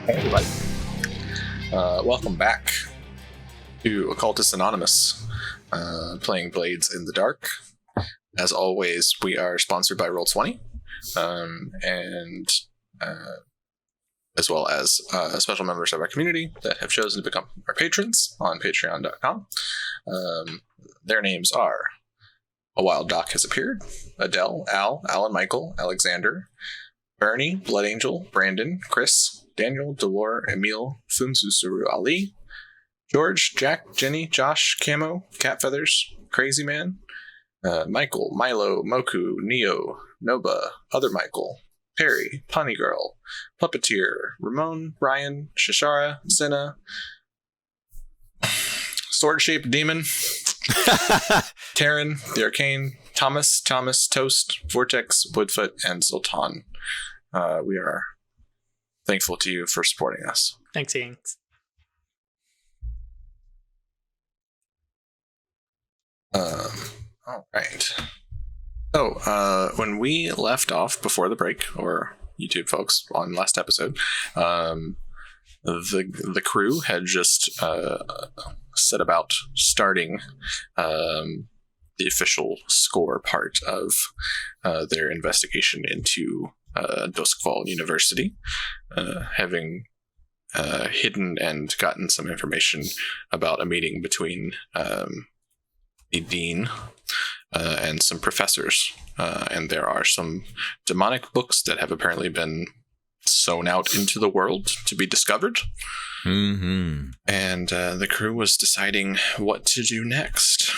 Hey, everybody. Welcome back to Occultists Anonymous, playing Blades in the Dark. As always, we are sponsored by Roll20, and as well as special members of our community that have chosen to become our patrons on patreon.com. Their names are A Wild Doc Has Appeared, Adele, Al, Alan Michael, Alexander, Bernie, Blood Angel, Brandon, Chris, Daniel, Delore, Emil, Funsusuru Ali, George, Jack, Jenny, Josh, Camo, Cat Feathers, Crazy Man, Michael, Milo, Moku, Neo, Noba, Other Michael, Perry, Punny Girl, Puppeteer, Ramon, Ryan, Shishara, Senna, Sword-Shaped Demon, Taryn, The Arcane, Thomas, Toast, Vortex, Woodfoot, and Sultan. We are thankful to you for supporting us. Thanks, Yanks. All right. So, when we left off before the break, or YouTube folks on last episode, the crew had just set about starting the official score part of their investigation into Duskfall University, having hidden and gotten some information about a meeting between the dean and some professors. And there are some demonic books that have apparently been sown out into the world to be discovered. Mm-hmm. And the crew was deciding what to do next.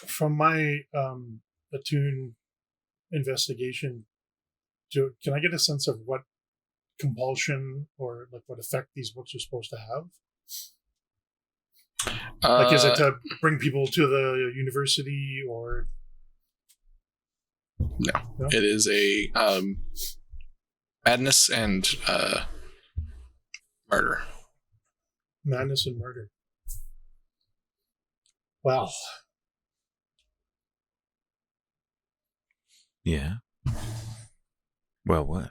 From my Attune investigation, can I get a sense of what compulsion or like what effect these books are supposed to have? Like, is it to bring people to the university or? No? It is a madness and murder. Madness and murder. Wow. Yeah. Well, what?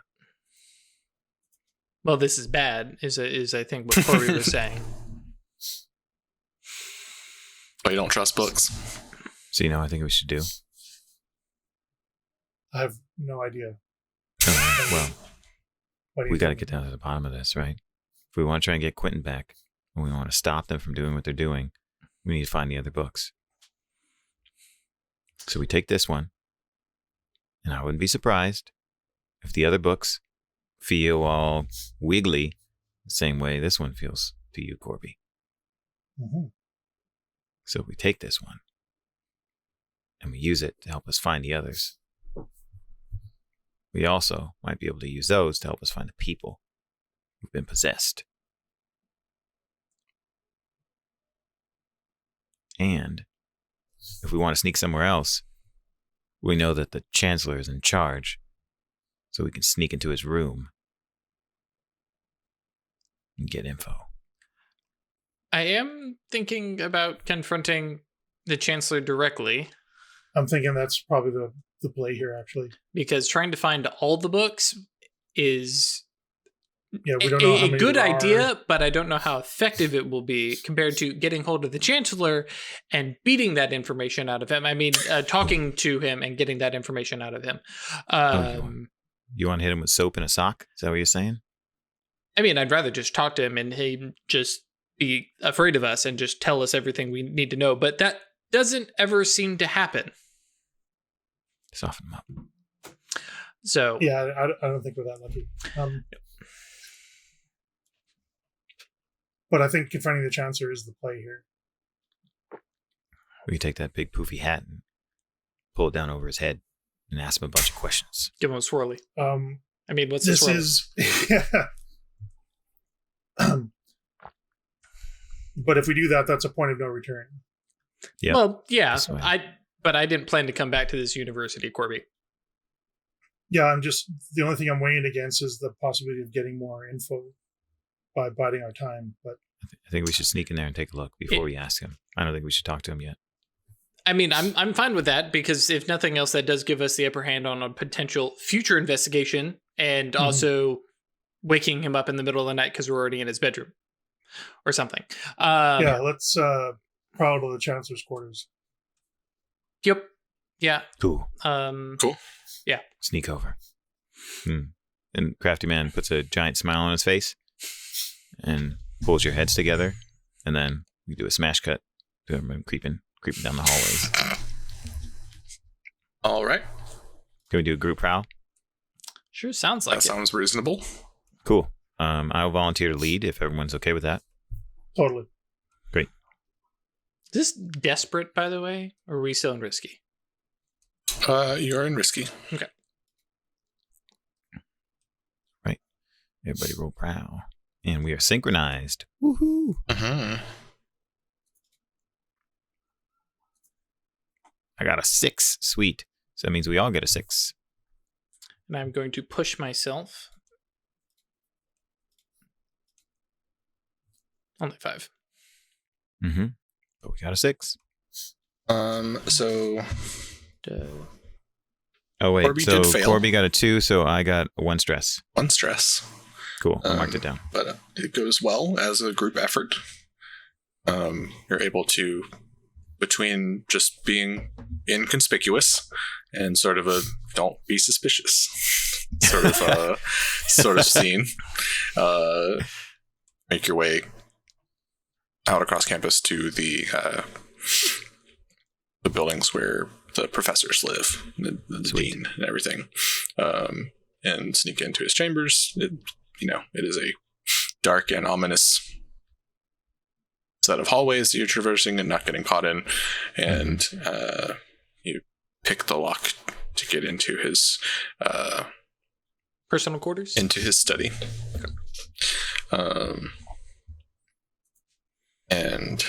Well, this is bad, is I think what Corey was saying. Oh, you don't trust books? So, I think we should do. I have no idea. Well, What do you we got to think? get down to the bottom of this, right? If we want to try and get Quentin back, and we want to stop them from doing what they're doing, we need to find the other books. So we take this one, and I wouldn't be surprised if the other books feel all wiggly the same way this one feels to you, Corby. Mm-hmm. So we take this one, and we use it to help us find the others. We also might be able to use those to help us find the people who've been possessed. And if we want to sneak somewhere else, we know that the Chancellor is in charge, so we can sneak into his room and get info. I am thinking about confronting the Chancellor directly, I'm thinking that's probably the play here, actually. because trying to find all the books is Yeah, we don't know how a many good there are. idea, but I don't know how effective it will be compared to getting hold of the Chancellor and beating that information out of him. I mean, talking to him and getting that information out of him. You want to hit him with soap and a sock? Is that what you're saying? I mean, I'd rather just talk to him and he just be afraid of us and just tell us everything we need to know. But that doesn't ever seem to happen. Soften him up. So Yeah, I don't think we're that lucky. But I think confronting the Chancellor is the play here. We take that big poofy hat and pull it down over his head and ask him a bunch of questions. give him a swirly. I mean, what's This the swirly? is... Yeah. But if we do that, that's a point of no return. Yep. Well, yeah, That's fine. but I didn't plan to come back to this university, Corby. Yeah, the only thing I'm weighing against is the possibility of getting more info by biding our time. But I think we should sneak in there and take a look before we ask him. I don't think we should talk to him yet. I mean, I'm fine with that because if nothing else, that does give us the upper hand on a potential future investigation, and also waking him up in the middle of the night because we're already in his bedroom or something. Let's prowl to the Chancellor's quarters. Yep. Yeah. Cool. Cool. Yeah. Sneak over. And Crafty Man puts a giant smile on his face and pulls your heads together, and then we do a smash cut to everyone creeping down the hallways. All right. Can we do a group prowl? Sure, sounds like That sounds reasonable. Cool. I'll volunteer to lead if everyone's okay with that. Totally. Great. Is this desperate, by the way, or are we still in risky? You're in risky. Okay. Right. Everybody roll prowl. And we are synchronized. Woohoo! Mm-hmm. I got a 6. Sweet. So that means we all get a 6. And I'm going to push myself. Only 5. Mm-hmm. But we got a 6. So Oh, wait. Corby so did fail. Corby got a 2, so I got 1 stress. 1 stress. Cool. I marked it down. But it goes well as a group effort. You're able to, between just being inconspicuous and sort of a don't be suspicious sort of scene, make your way out across campus to the buildings where the professors live, the dean and everything, and sneak into his chambers. It is a dark and ominous set of hallways that you're traversing and not getting caught in, and you pick the lock to get into his Personal quarters? into his study. And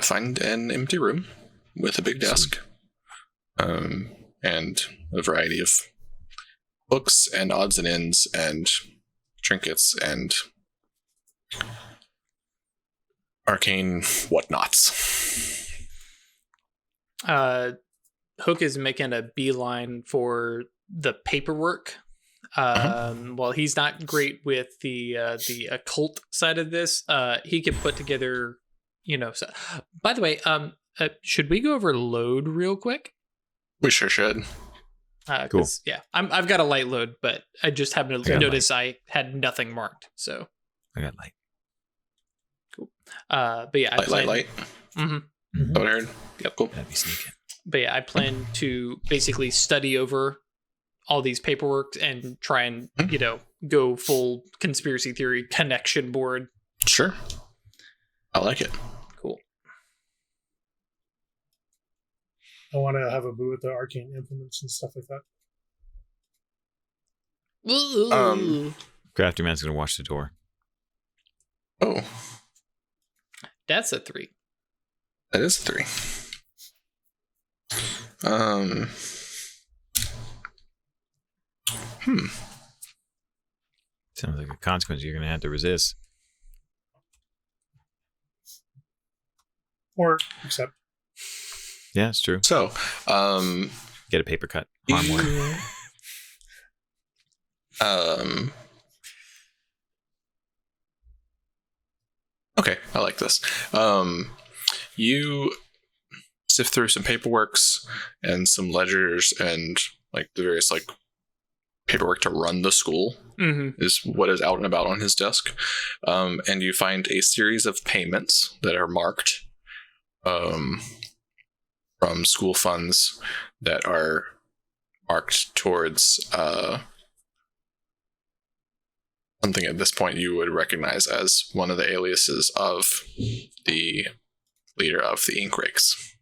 find an empty room with a big desk, and a variety of books and odds and ends and trinkets and arcane whatnots. Hook is making a beeline for the paperwork. While he's not great with the occult side of this, he can put together, So, by the way, should we go over load real quick? We sure should. Cool. Yeah, I've got a light load, but I just happened to notice I had nothing marked. So I got light. cool. But yeah, Light. Mm-hmm. What I heard. Yep, cool. That'd be sneaking. But yeah, I plan to basically study over all these paperwork and try and go full conspiracy theory connection board. Sure. I like it. Cool. I want to have a boo with the arcane implements and stuff like that. Ooh. Crafty Man's gonna watch the door. Oh, That's a 3. that is a 3. Sounds like a consequence you're gonna have to resist. Or accept. Yeah, it's true. So, Get a paper cut. Harm one. Okay, I like this. You sift through some paperworks and some ledgers and like the various like paperwork to run the school is what is out and about on his desk. And you find a series of payments that are marked from school funds that are marked towards something at this point you would recognize as one of the aliases of the leader of the Ink Rakes.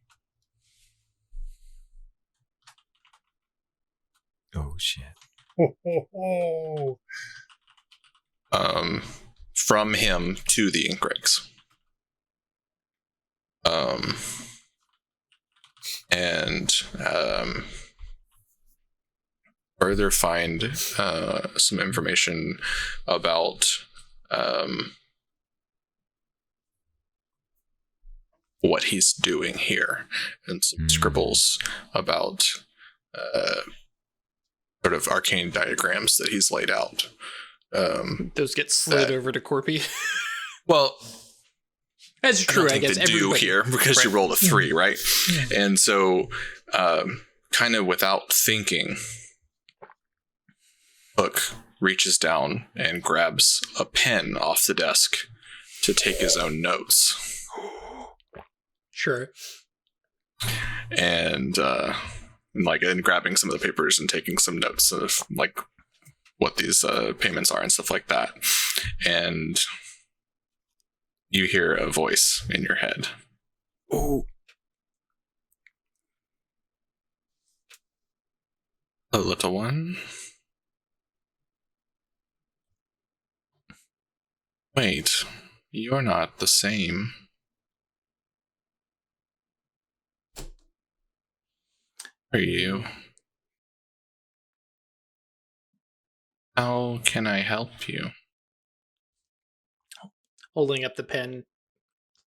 Oh shit. From him to the Ink Rakes. And further find some information about what he's doing here, and some scribbles about sort of arcane diagrams that he's laid out. Those get slid over to Corpy. Well, that's true. I guess they do here because you rolled a 3, right? And so, kind of without thinking, Hook reaches down and grabs a pen off the desk to take his own notes. Sure. And grabbing some of the papers and taking some notes of like what these payments are and stuff like that. And you hear a voice in your head. Oh. A little one. Wait, you're not the same. Are you? How can I help you? Holding up the pen.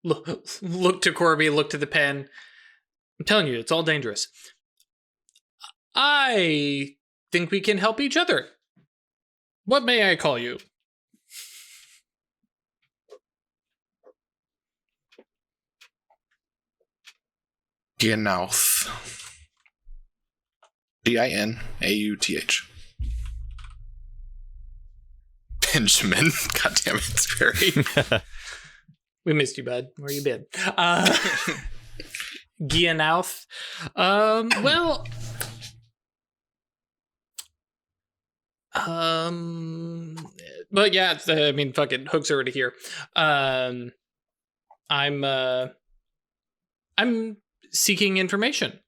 Look to Corby, look to the pen. I'm telling you, it's all dangerous. I think we can help each other. What may I call you? Ginauth. Dinauth. Benjamin. God damn it, Barry. We missed you, bud. Where you been? Ginauth. But yeah, I mean, fucking Hook's already here. I'm seeking information.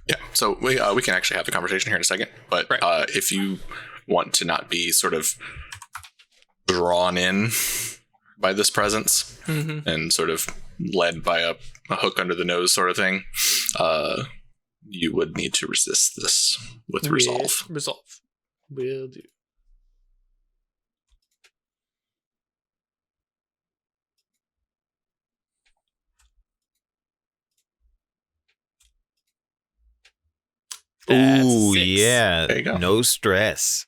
Yeah, so we can actually have the conversation here in a second, but if you want to not be sort of drawn in by this presence and sort of led by a hook under the nose sort of thing, you would need to resist this with resolve. Resolve. Will do. Ooh, 6. yeah. There you go. No stress.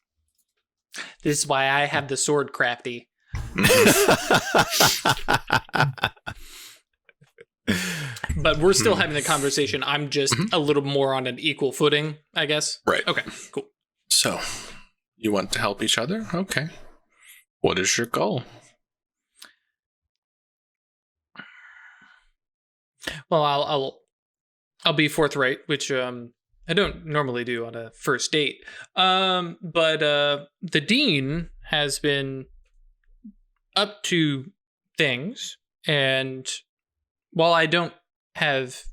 This is why I have the sword crafty. But we're still having the conversation. I'm just a little more on an equal footing, I guess. Right. Okay, cool. So, you want to help each other? Okay. What is your goal? Well, I'll be forthright, which I don't normally do on a first date. But the dean has been up to things, and while I don't have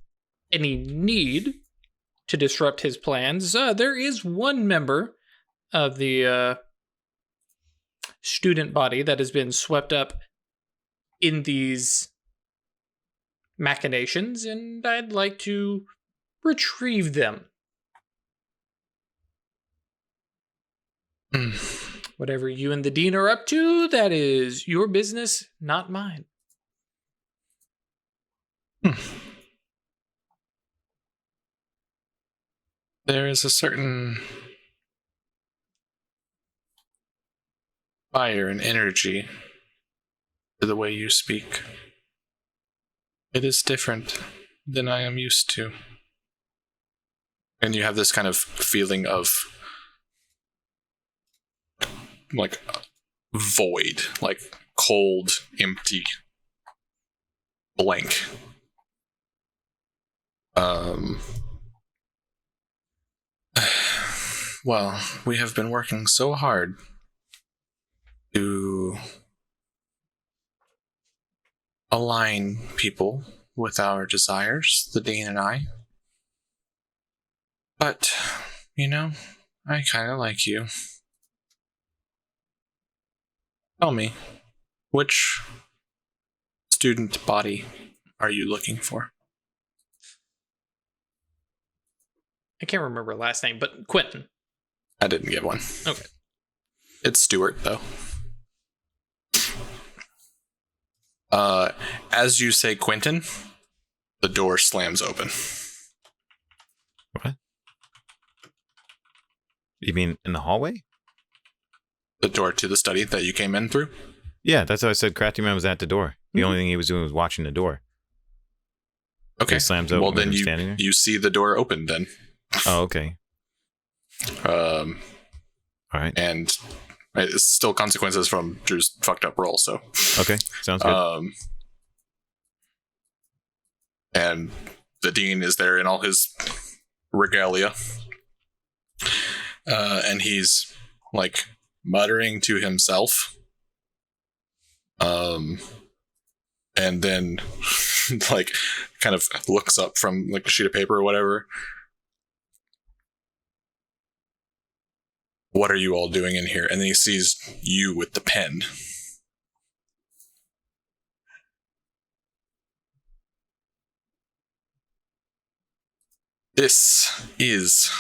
any need to disrupt his plans, there is one member of the student body that has been swept up in these machinations, and I'd like to retrieve them. Whatever you and the dean are up to, that is your business, not mine. There is a certain fire and energy to the way you speak. It is different than I am used to. And you have this kind of feeling of like void, like cold, empty, blank. Well, we have been working so hard to align people with our desires, the Dean and I. But, I kind of like you. Tell me, which student body are you looking for? I can't remember her last name, but Quentin. I didn't get one. Okay. It's Stuart, though. As you say Quentin, the door slams open. What? You mean in the hallway? The door to the study that you came in through? Yeah, that's how I said Crafty Man was at the door. The only thing he was doing was watching the door. Okay. It slams open. Well, then standing there? you see the door open then. Oh, okay. All right. And it's still consequences from Drew's fucked up roll, so. Okay, sounds good. And the dean is there in all his regalia. And he's like muttering to himself. And then like kind of looks up from like a sheet of paper or whatever. What are you all doing in here? And then he sees you with the pen. This is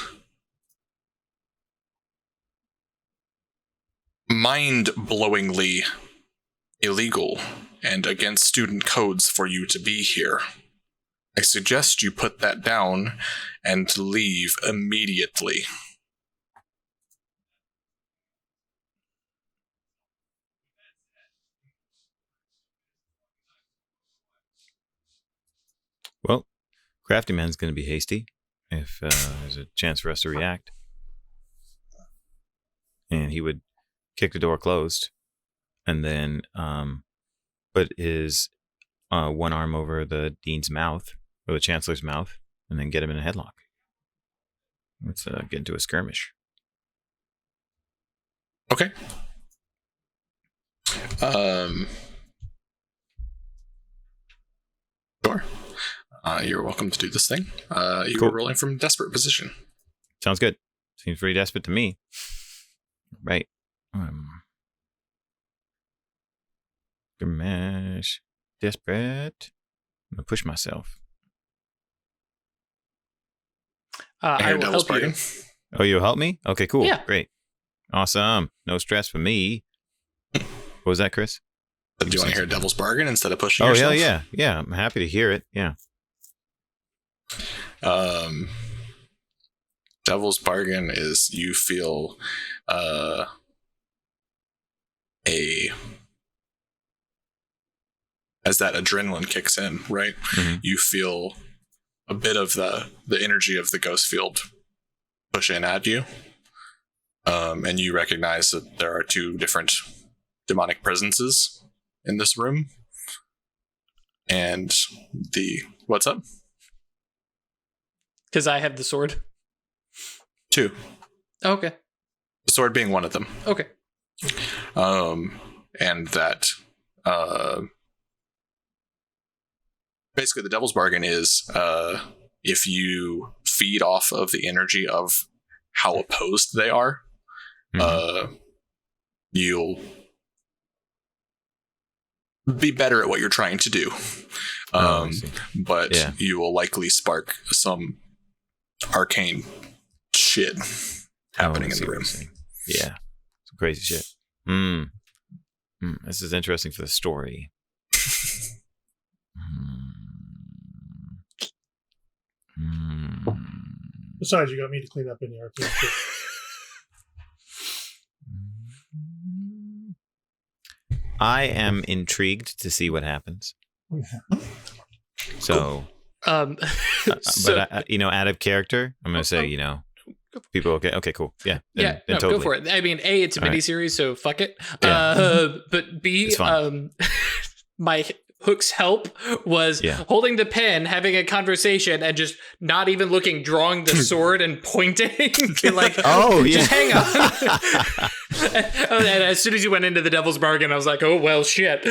mind-blowingly illegal and against student codes for you to be here. I suggest you put that down and leave immediately. Well, Crafty Man's going to be hasty if there's a chance for us to react. And he would kick the door closed and then put his one arm over the dean's mouth, or the chancellor's mouth, and then get him in a headlock. Let's get into a skirmish. Okay. Sure. You're welcome to do this thing. You Cool. were rolling from desperate position. Sounds good. Seems pretty desperate to me. Right. Skirmish. Desperate. I'm going to push myself. I will Devil's help you. Bargain. Oh, you'll help me? Okay, cool. Yeah. Great. Awesome. No stress for me. What was that, Chris? Do you want to hear Devil's Bargain instead of pushing Oh, yourself? hell yeah. Yeah, I'm happy to hear it. Yeah. Devil's Bargain is you feel as that adrenaline kicks in, right? Mm-hmm. You feel a bit of the energy of the ghost field push in at you. And you recognize that there are two different demonic presences in this room. And what's up? Because I have the sword. Two. Okay. The sword being one of them. Okay. And that basically the Devil's Bargain is if you feed off of the energy of how opposed they are, you'll be better at what you're trying to do. But you will likely spark some arcane shit happening in the room. Yeah. Some crazy shit. This is interesting for the story. Besides, you got me to clean up any arcane shit. I am intrigued to see what happens. So, but but out of character, I'm going to say, people okay, cool, yeah, then totally. Go for it. I mean, A, it's a All right. miniseries, so fuck it. Yeah. But B, It's fine. my Hook's help was holding the pen, having a conversation, and just not even looking, drawing the sword and pointing. Like, oh yeah, just hang on. And as soon as you went into the Devil's Bargain, I was like, oh well, shit.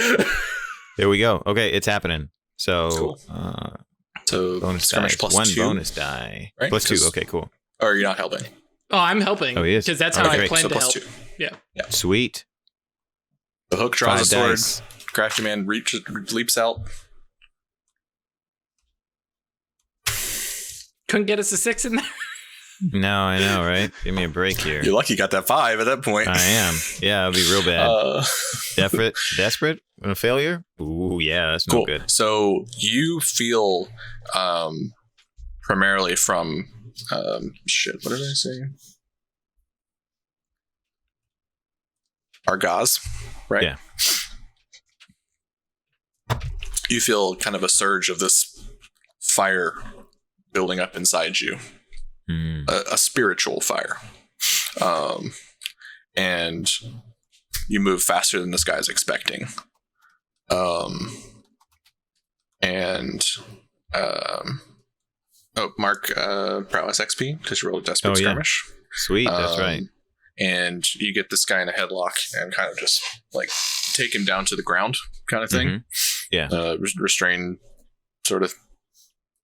There we go. Okay, it's happening. So, Cool. So bonus skirmish dice. plus One 2, bonus die. right? Plus 2. Okay, cool. Or you're not helping. Oh, I'm helping. Oh, he is? Because that's Oh, how I great. plan So to plus help. 2. Yeah. Sweet. The Hook draws 5 a sword. dice. Crafty Man leaps out. Couldn't get us a 6 in there. No, I know, right? Give me a break here. You're lucky you got that 5 at that point. I am. Yeah, it'll be real bad. Desperate? A failure? Ooh, yeah, that's cool. no good. So you feel primarily from what did I say? Argaz, right? Yeah. You feel kind of a surge of this fire building up inside you. A spiritual fire. And you move faster than this guy's expecting. Mark prowess XP because you rolled a desperate skirmish. Sweet, that's right. And you get this guy in a headlock and kind of just like take him down to the ground kind of thing. Yeah. Restrain sort of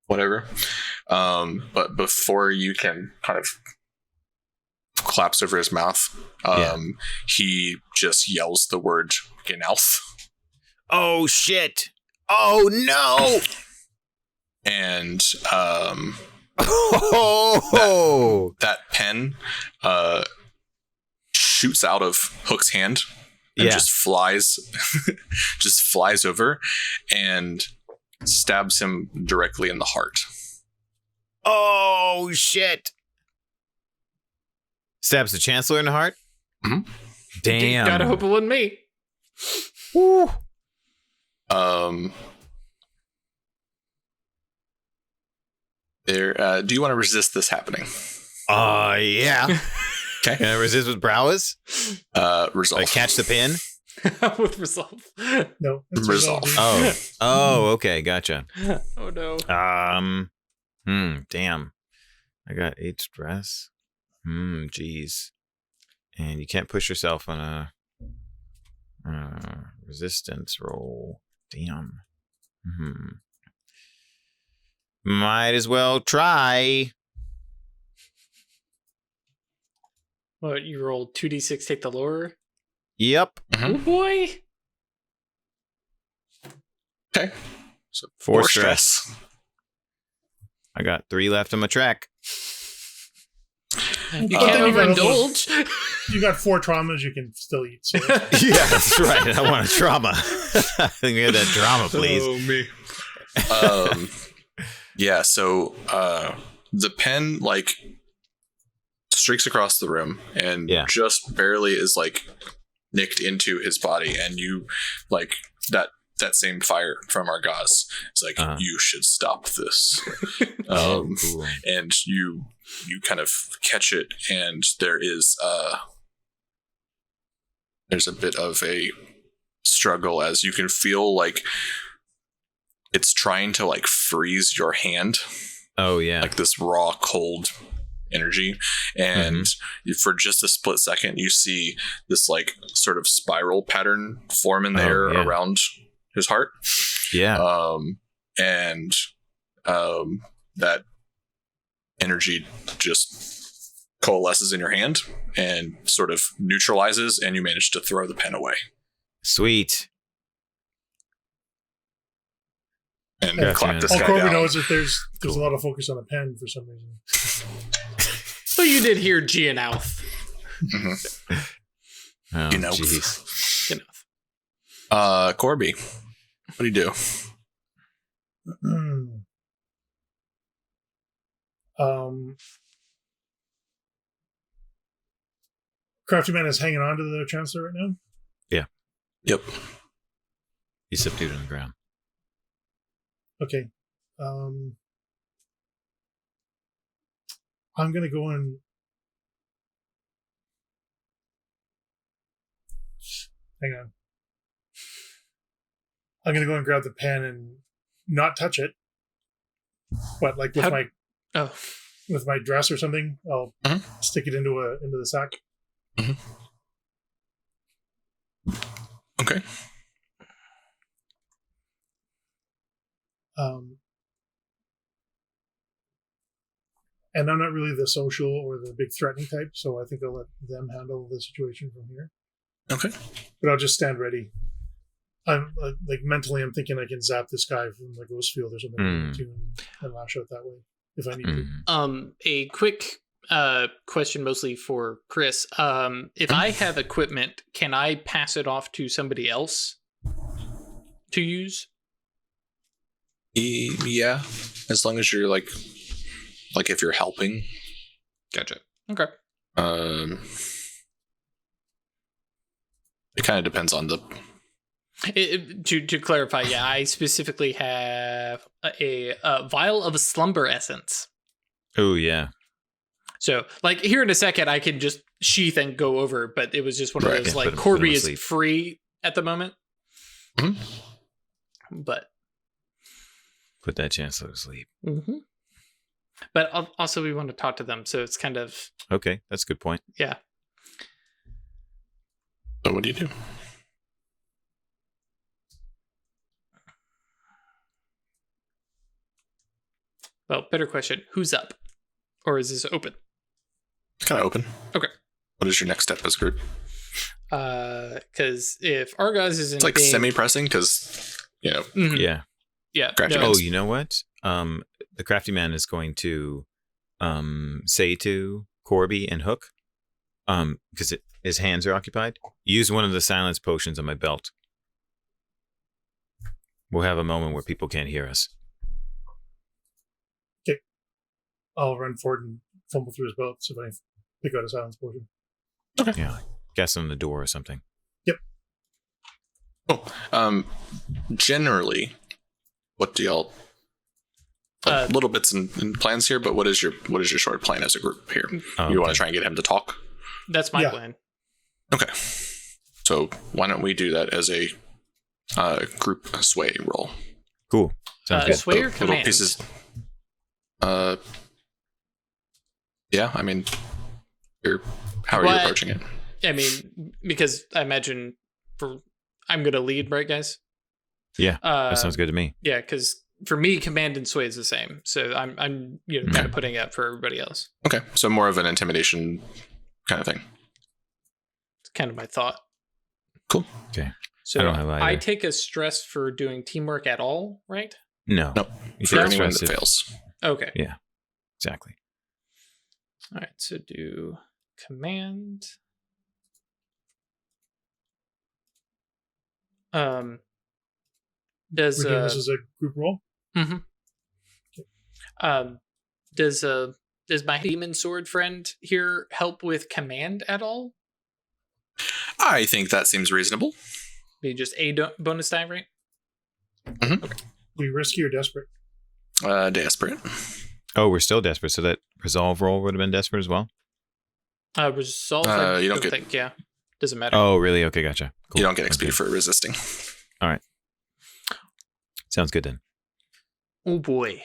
whatever. But before you can kind of collapse over his mouth, he just yells the word Genalth. Oh, shit. Oh, no. And that pen shoots out of Hook's hand and just flies over and stabs him directly in the heart. Oh, shit. Stabs the Chancellor in the heart? Mm-hmm. Damn. Gotta hope it wasn't me. Woo. Do you want to resist this happening? Yeah. Okay. Can I resist with prowess? Resolve. Like catch the pin? With resolve. No. Resolve. Oh, okay, gotcha. Oh no. Damn. I got 8 stress. Jeez. And you can't push yourself on a resistance roll. Damn. Might as well try. What, you rolled 2d6, take the lower? Yep. Oh boy. Okay. So 4 stress. I got 3 left on my track. You can't overindulge. You got 4 traumas you can still eat. So. Yeah, that's right. I want a trauma. I think we had that drama, please. Oh, me. Yeah, so the pen, like, streaks across the room and just barely is, like, nicked into his body. And you, like, that same fire from Argaz. It's like, you should stop this. Cool. And you kind of catch it, and there's a bit of a struggle as you can feel like it's trying to like freeze your hand. Oh yeah. Like this raw, cold energy. And for just a split second, you see this like sort of spiral pattern form in the air around his heart. Yeah. That energy just coalesces in your hand and sort of neutralizes, and you manage to throw the pen away. Sweet. And clap this all guy Corby down. knows that there's a lot of focus on a pen for some reason. So you did hear Gianouth. Oh, You know. jeez. Corby, what do you do? Crafty Man is hanging on to the Chancellor right now? Yeah. Yep. He's subdued on the ground. Okay. I'm going to go and... Hang on. I'm going to go and grab the pen and not touch it. But like with with my dress or something, I'll stick it into the sack. Okay. And I'm not really the social or the big threatening type, so I think I'll let them handle the situation from here. Okay. But I'll just stand ready. I'm like mentally, I'm thinking I can zap this guy from the ghost field or something and lash out that way if I need to. A quick question mostly for Chris. If I have equipment, can I pass it off to somebody else to use? Yeah, as long as you're like if you're helping. Gotcha. Okay. It kind of depends on the. To clarify, yeah, I specifically have a vial of slumber essence. Oh, yeah. So, like, here in a second, I can just sheath and go over, but it was just one of Right. those, Yeah, like, put 'em Corby is asleep. free at the moment. Mhm. But. Put that chancellor to sleep. Mm-hmm. But also, we want to talk to them, so it's kind of, Okay, that's a good point. yeah. So what do you do? Well, better question. Who's up? Or is this open? It's kind of open. Okay. What is your next step as a group? Because if Argos isn't It's like being... semi-pressing because Mhm. Yeah. Yeah. Crafty no, Man. Oh, you know what? The crafty man is going to say to Corby and Hook, because his hands are occupied, use one of the silence potions on my belt. We'll have a moment where people can't hear us. I'll run forward and fumble through his belt so I pick out a silence potion. Yeah. Guess on the door or something. Cool. Generally, what do y'all? Little bits and plans here, but what is your short plan as a group here? Oh, You want okay. to try and get him to talk? That's my Yeah. plan. Okay. So why don't we do that as a group sway roll? Cool. Sounds good. Sway or Little command? pieces. Yeah. I mean, how are you Well, approaching it? I mean, because I imagine I'm going to lead, right, guys? Yeah, that sounds good to me. Yeah, because for me, command and sway is the same. So I'm kind of putting it up for everybody else. Okay, so more of an intimidation kind of thing. It's kind of my thought. Cool. Okay. So I don't have either. I take a stress for doing teamwork at all, right? No. Nope. You For take anyone stress that if- fails. Okay. Yeah, exactly. All right. So do command. Does We're doing this as a group roll? does my demon sword friend here help with command at all? I think that seems reasonable. Maybe just a bonus die, right? We risky or desperate? Desperate. Oh, we're still desperate, so that resolve roll would have been desperate as well? Resolve. I You don't don't get- think. Yeah, doesn't matter. Oh, really? Okay, gotcha. Cool. You don't get XP Okay. for resisting. Sounds good then. Oh boy,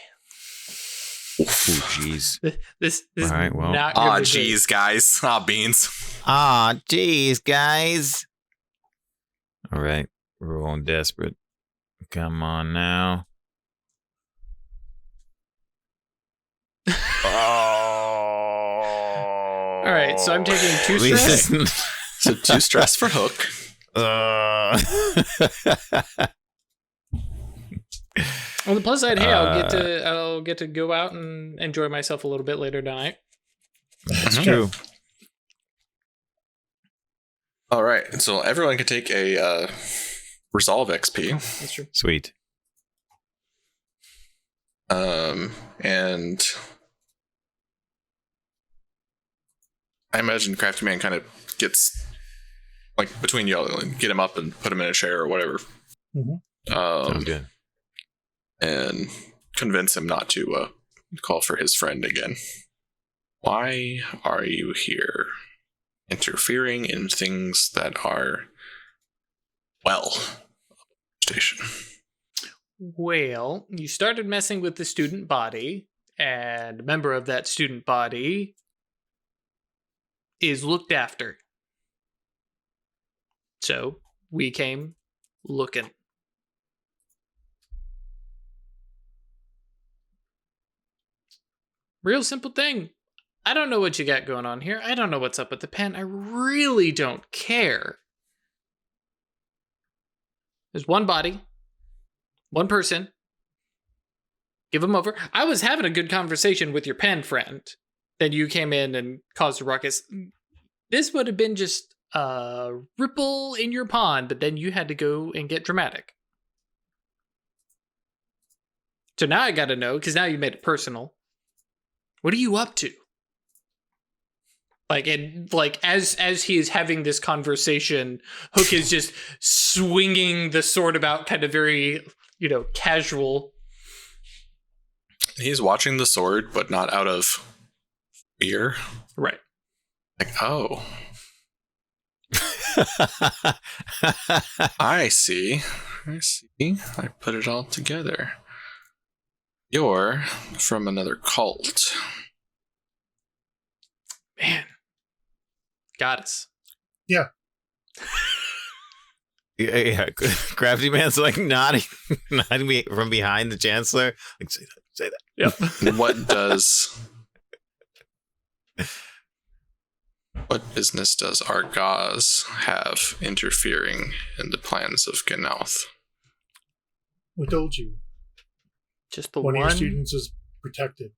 Oh, jeez. this is All right, well. not. Ah, gonna be jeez, guys. Ah, beans. Ah, jeez, guys. All right, we're rolling desperate. Come on now. Oh. All right, so I'm taking 2 At least stress. it's- So 2 stress for Hook. On the plus side, hey, I'll Uh, get to go out and enjoy myself a little bit later tonight. That's Mhm. true. All right, so everyone can take a resolve XP. That's true. Sweet. And I imagine Crafty Man kind of gets like between y'all, like, get him up and put him in a chair or whatever. Mhm. Sounds good. And convince him not to call for his friend again. Why are you here? Interfering in things that are, well, station. Well, you started messing with the student body, and a member of that student body is looked after. So we came looking. Real simple thing. I don't know what you got going on here. I don't know what's up with the pen. I really don't care. There's one body, one person. Give him over. I was having a good conversation with your pen friend. then you came in and caused a ruckus. This would have been just a ripple in your pond, but then you had to go and get dramatic. So now I got to know, because now you made it personal. What are you up to? As he is having this conversation, Hook is just swinging the sword about, kind of very, casual. He's watching the sword, but not out of fear. Right. Like, oh. I see. I put it all together. You're from another cult. Man. Got us. Yeah. Yeah. Crafty Man's like nodding me from behind the Chancellor. Like, say that. Yep. What business does Argaz have interfering in the plans of Ganouth? We told you. Just the one one. of your students is protected.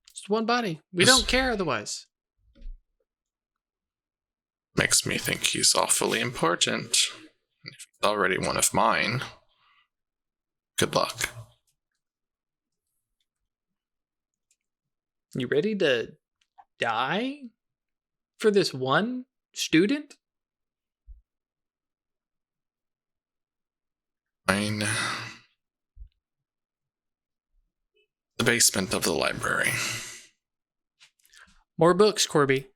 Just one body. We don't care otherwise. Makes me think he's awfully important. If he's already one of mine, good luck. You ready to die for this one student? Mine. The basement of the library. More books, Corby.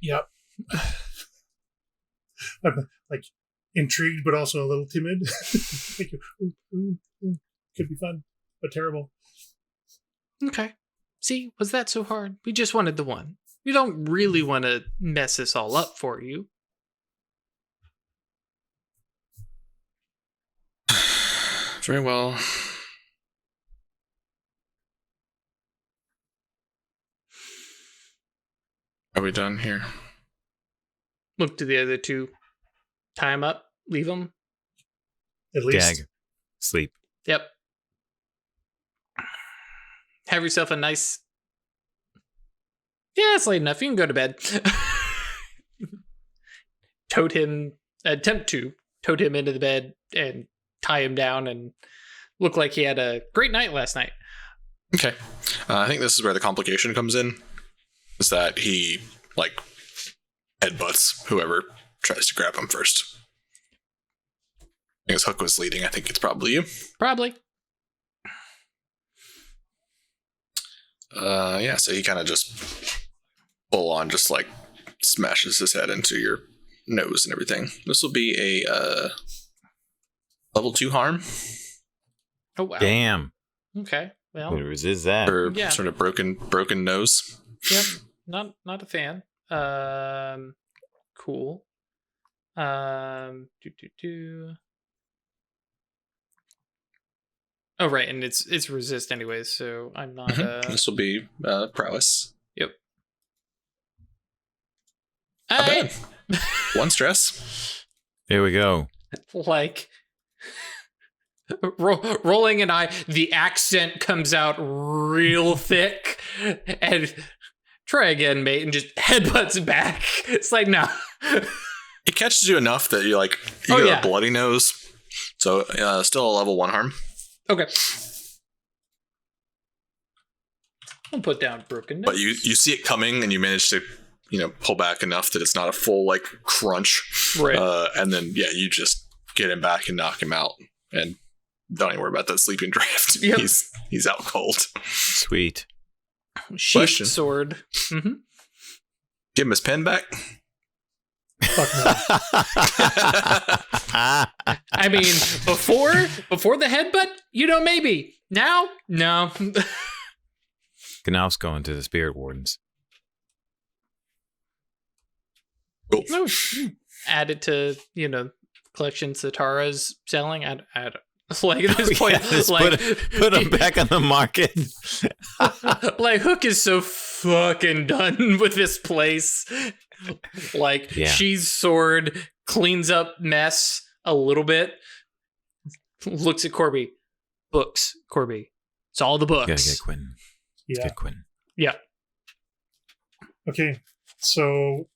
Yep. I'm like intrigued, but also a little timid. Like, ooh, could be fun, but terrible. Okay. See, was that so hard? We just wanted the one. We don't really want to mess this all up for you. Very well. Are we done here? Look to the other two. Tie him up. Leave him. At least. Gag. Sleep. Yep. Have yourself a nice... Yeah, it's late enough. You can go to bed. Attempt to tote him into the bed and tie him down and look like he had a great night last night. Okay. I think this is where the complication comes in. Is that he, headbutts whoever tries to grab him first. Because Hook was leading, I think it's probably you. Probably. Yeah, so he kind of just full on smashes his head into your nose and everything. This will be a level 2 harm. Oh, wow. Damn. Okay. Well, Way to resist that. Or Yeah. sort of broken nose. yep. Not a fan. Cool. Oh, right, and it's resist anyways, so I'm not. This will be prowess. Yep. Not Hey! bad. 1 stress. Here we go. Rolling an eye, the accent comes out real thick, and try again, mate, and just headbutts back. It's like, no. It catches you enough that you got a bloody nose. So still a level 1 harm. Okay. I'll put down broken nose. But you see it coming and you manage to pull back enough that it's not a full crunch. Right. And then you just get him back and knock him out. And don't even worry about that sleeping draft. Yep. He's out cold. Sweet. Sheath Question. sword. Mm-hmm. Give him his pen back. Fuck no. I mean, before the headbutt, maybe. Now, no. Gnauf's going to the Spirit Wardens. Cool. No. Add it to collections Zatara's selling. At this point, put them back on the market. Hook is so fucking done with this place. She's sword cleans up mess a little bit. Looks at Corby. Books, Corby. It's all the books. Gotta get Quentin. Yeah. Good, Quinn. Yeah. Okay. So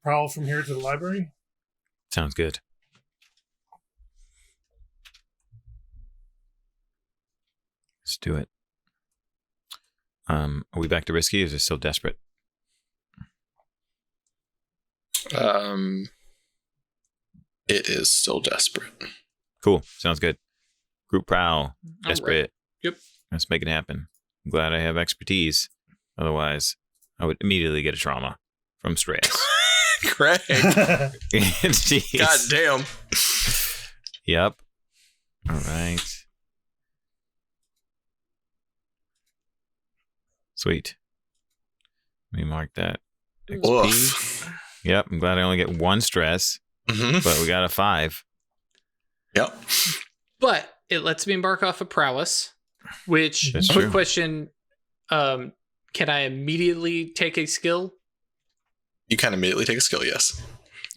prowl from here to the library. Sounds good. Let's do it. Are we back to risky, or is it still desperate? It is still desperate. Cool. Sounds good. Group prowl. Desperate. Right. Yep. Let's make it happen. I'm glad I have expertise. Otherwise, I would immediately get a trauma from stress. Craig. Jeez. God damn. Yep. All right. Sweet. Let me mark that. XP. Woof. Yep. I'm glad I only get 1 stress, but we got a 5. Yep. But it lets me embark off of prowess, which, That's quick true. question, can I immediately take a skill? You can immediately take a skill, yes.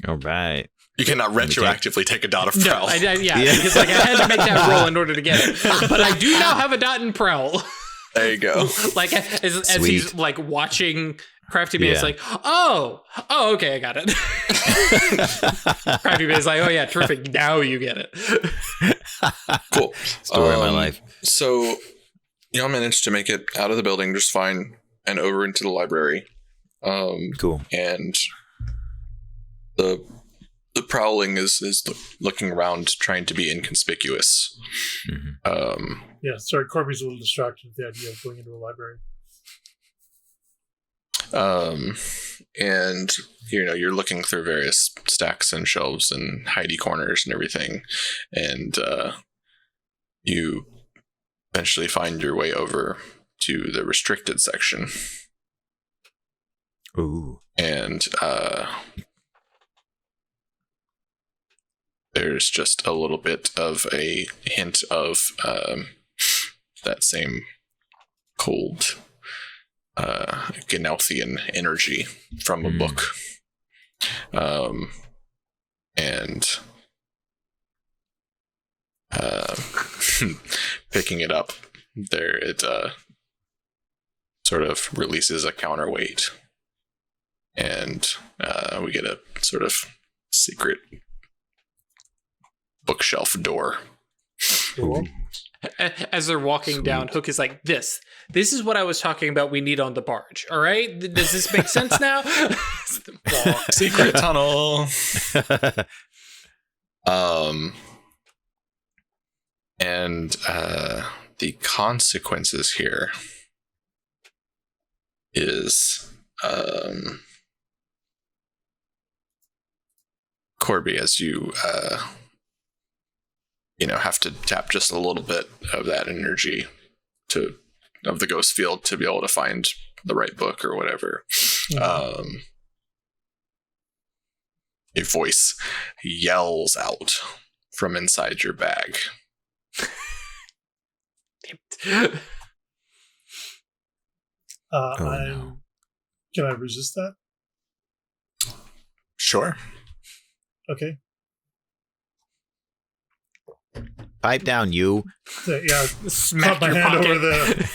All right. You cannot retroactively take a dot of No, prowl. yeah, because like I had to make that roll in order to get it. But I do now have a dot in prowl. There you go. Like as Sweet. he's like watching Crafty Man, it's Yeah. like, oh, okay, I got it. Crafty Man is like, oh yeah, terrific. Now you get it. Cool. Story of my life. So, y'all managed to make it out of the building just fine and over into the library. Cool. And the prowling is looking around, trying to be inconspicuous. Mm-hmm. Yeah, sorry, Corby's a little distracted with the idea of going into a library. And you're looking through various stacks and shelves and hidey corners and everything, and you eventually find your way over to the restricted section. Ooh. And there's just a little bit of a hint of that same cold Gnauthian energy from a book. And picking it up, there it sort of releases a counterweight. And we get a sort of secret bookshelf door. Cool. As they're walking down, Hook is like, this is what I was talking about we need on the barge. All right? Does this make sense now? Secret tunnel. And the consequences here is Corby, as you have to tap just a little bit of that energy of the ghost field to be able to find the right book or whatever. A voice yells out from inside your bag. No. Can I resist that? Sure. Okay. Pipe down, you. So, yeah, Smack clap my your hand pocket. over the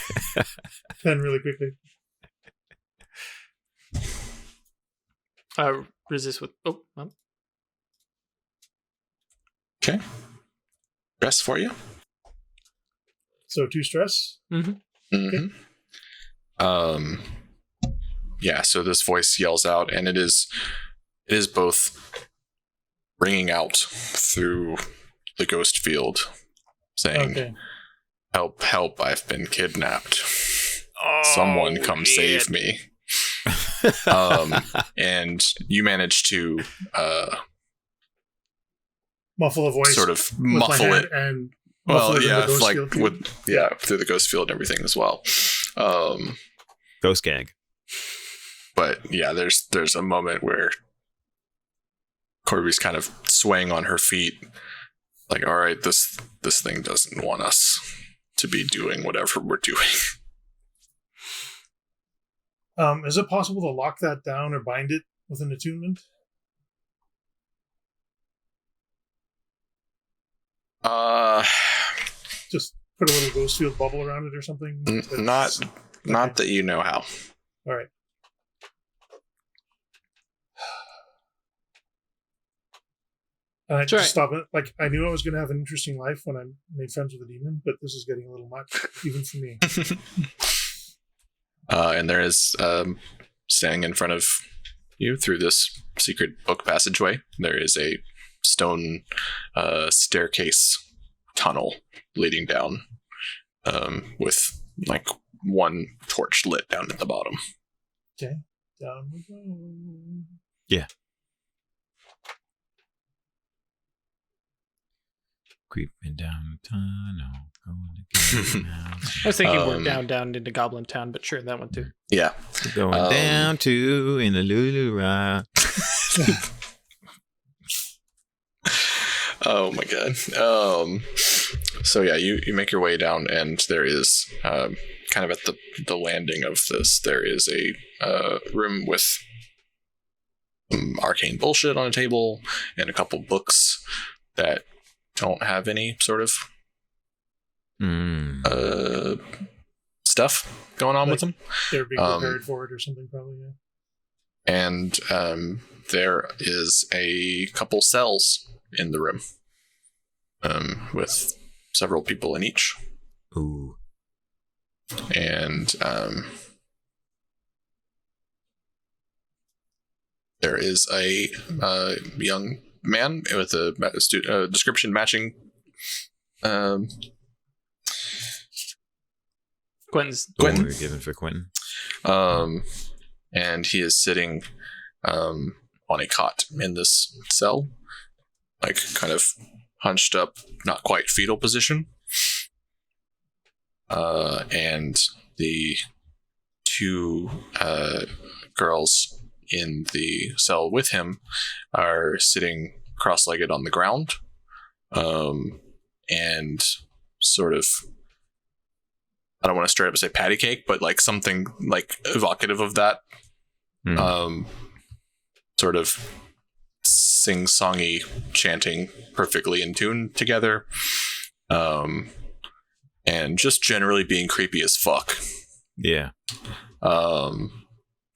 pen really quickly. Resist with... Oh, well. Okay. Rest for you. So 2 stress. Mm-hmm. Yeah, so this voice yells out, and it is both ringing out through the ghost field, saying, Okay. "Help, help, I've been kidnapped. Someone come save me." And you manage to Muffle a voice. sort of with my muffle hand it. and Well, muffle it in yeah, the ghost like field. through the ghost field and everything as well. Ghost gag. But yeah, there's a moment where Corby's kind of swaying on her feet, like, all right, this thing doesn't want us to be doing whatever we're doing. Is it possible to lock that down or bind it with an attunement? Uh, Just put a little ghost field bubble around it or something? Not that you know how. All right. And I just stop it. Like, I knew I was going to have an interesting life when I made friends with a demon, but this is getting a little much, even for me. And there is, standing in front of you through this secret book passageway, there is a stone staircase tunnel leading down, with like one torch lit down at the bottom. Okay, down we go. Yeah. Creeping down the tunnel, going to get I was thinking we're down into Goblin Town, but sure, that one too. Yeah. going down to in the Lulu. Oh my god. So yeah, you make your way down, and there is kind of at the landing of this, there is a room with some arcane bullshit on a table and a couple books that don't have any sort of stuff going on with them. They're being prepared for it or something, probably. Yeah. And there is a couple cells in the room, with several people in each. Ooh. And there is a young man with a description matching Quentin's. What we were given for Quentin. And he is sitting on a cot in this cell, like kind of hunched up, not quite fetal position. And the two girls in the cell with him are sitting cross-legged on the ground, and sort of, I don't want to straight up say patty cake, but like something like evocative of that. Sort of sing-songy, chanting perfectly in tune together, and just generally being creepy as fuck. Yeah.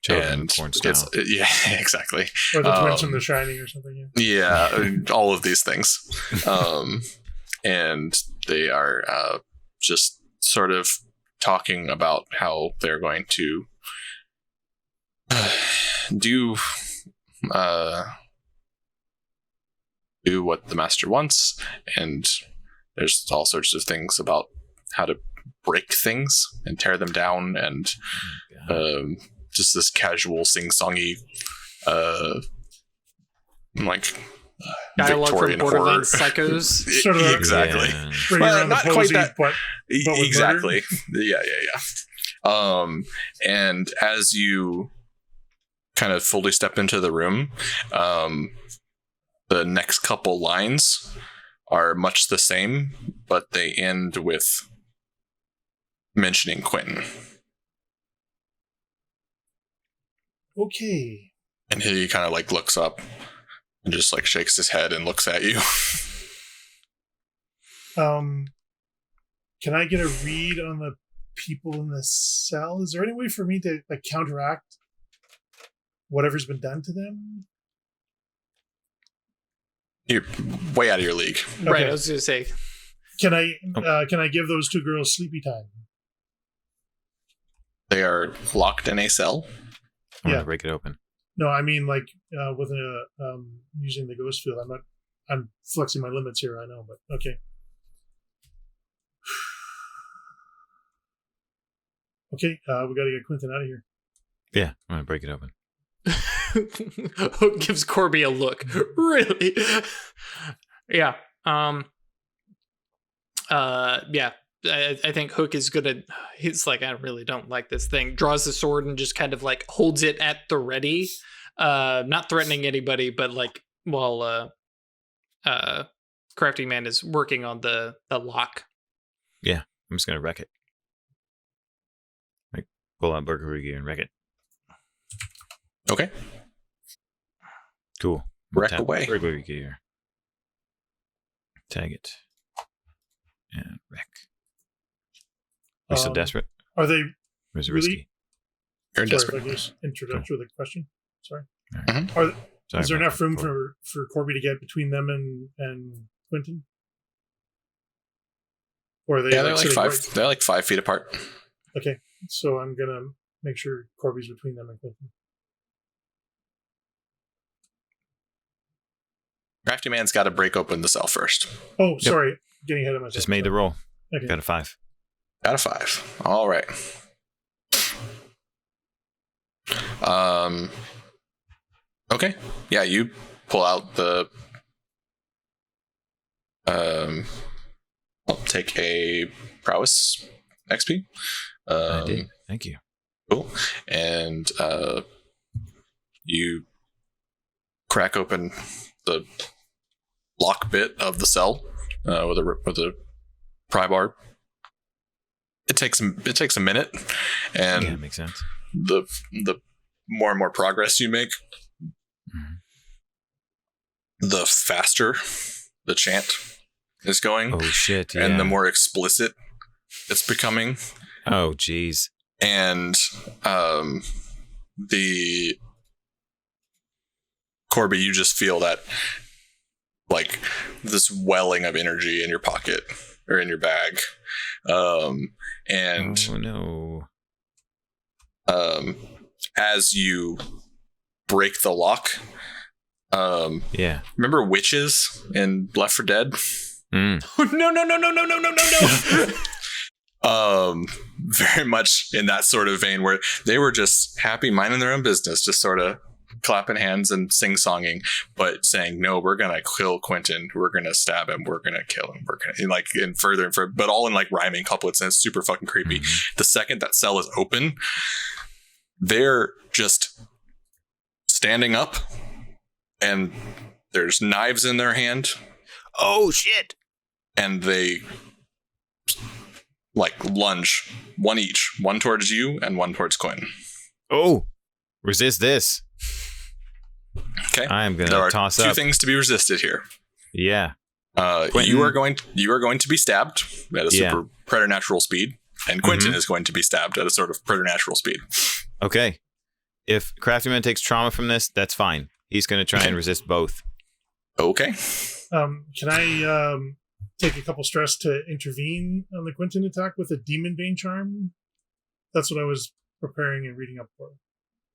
And it's, yeah, exactly. Or the twins from The Shining or something. Yeah, all of these things. And they are just sort of talking about how they're going to do what the master wants, and there's all sorts of things about how to break things and tear them down, and just this casual sing-songy like dialogue Victorian from Borderlands horror. Psychos. Sort of Exactly. Bring around not the quite posies, that. but with Exactly. Yeah. And as you kind of fully step into the room, the next couple lines are much the same, but they end with mentioning Quentin. Okay. And he kind of like looks up and just like shakes his head and looks at you. Can I get a read on the people in the cell? Is there any way for me to like counteract whatever's been done to them? You're way out of your league. Right, Okay. I was going to say. Can I give those two girls sleepy time? They are locked in a cell. I'm Yeah. gonna break it open. No, I mean like with using the ghost field. I'm flexing my limits here, I know, but okay. Okay, we gotta get Quentin out of here. Yeah, I'm gonna break it open. Hook gives Corby a look. Really? Yeah. Yeah. I think Hook is gonna. He's like, I really don't like this thing. Draws the sword and just kind of like holds it at the ready, not threatening anybody, but like while Crafty Man is working on the lock. Yeah, I'm just gonna wreck it. Like pull out burglary gear and wreck it. Okay. Cool. Wreck Tap away. Burglary gear. Tag it. And wreck. We still desperate? Are they Where's the really? risky? You're in Sorry, desperate. if I can just interject with a question. Sorry. All right. Is there about enough that. room Cool. for Corby to get between them and Quentin? Or are they Yeah, they're like sitting 5. right- They're like 5 feet apart. Okay, so I'm gonna make sure Corby's between them and Quentin. Crafty Man's got to break open the cell first. Oh, sorry, getting ahead of myself. Just made the roll. Okay. Got a 5. Got a 5. All right. Okay. Yeah, you pull out the. I'll take a prowess XP. I did. Thank you. Cool. And you crack open the lock bit of the cell with a pry bar. It takes a minute, and Yeah, makes sense. the more and more progress you make, the faster the chant is going, Oh shit! Yeah. and the more explicit it's becoming. Oh jeez. And the Corby, you just feel that like this welling of energy in your pocket or in your bag, and Oh no. as you break the lock, Yeah. remember witches in Left 4 Dead? Mm. No. Very much in that sort of vein where they were just happy minding their own business, just sort of clapping hands and sing-songing, but saying, no, we're gonna kill Quentin, we're gonna stab him, we're gonna kill him, we're gonna, like, and further, but all in like rhyming couplets, and it's super fucking creepy. The second that cell is open, they're just standing up, and there's knives in their hand, Oh shit! and they like lunge, one each, one towards you and one towards Quentin. Oh, resist this. Okay. I'm There gonna are toss two up. things to be resisted here. Yeah. You are going to be stabbed at a Yeah. super preternatural speed, and Quentin is going to be stabbed at a sort of preternatural speed. Okay. If Craftyman takes trauma from this, that's fine. He's gonna try and resist both. Okay. Can I take a couple stress to intervene on the Quentin attack with a Demon Bane charm? That's what I was preparing and reading up for.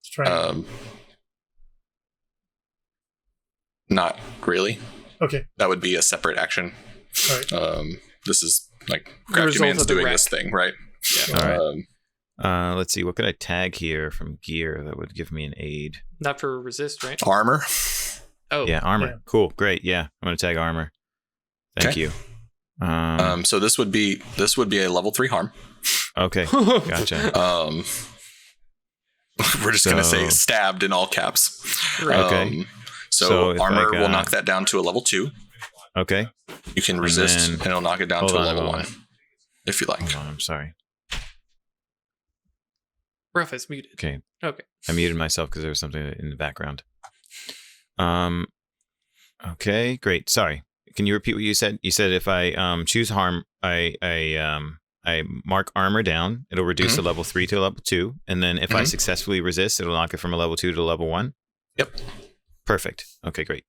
To try. Not really. Okay. That would be a separate action. All right. This is like The Crafty result Man's of the doing wreck. this thing, right? Yeah. All right. Let's see. What could I tag here from gear that would give me an aid? Not for resist, right? Armor. Oh, Yeah, armor. Yeah. Cool. Great. Yeah, I'm gonna tag armor. Thank Okay. you. So this would be a level 3 harm. Okay. Gotcha. We're just gonna say So- stabbed in all caps. Right. Okay. So So if armor I will got- knock that down to a level 2. Okay. You can resist, then- and it'll knock it down Hold to a on a level 1, moment. if you like. Hold on. I'm sorry. Ruff is muted. Okay. Okay. I muted myself because there was something in the background. Okay. Great. Sorry. Can you repeat what you said? You said if I choose harm, I mark armor down. It'll reduce the level 3 to a level 2, and then if I successfully resist, it'll knock it from a level 2 to a level 1. Yep. Perfect. Okay. Great.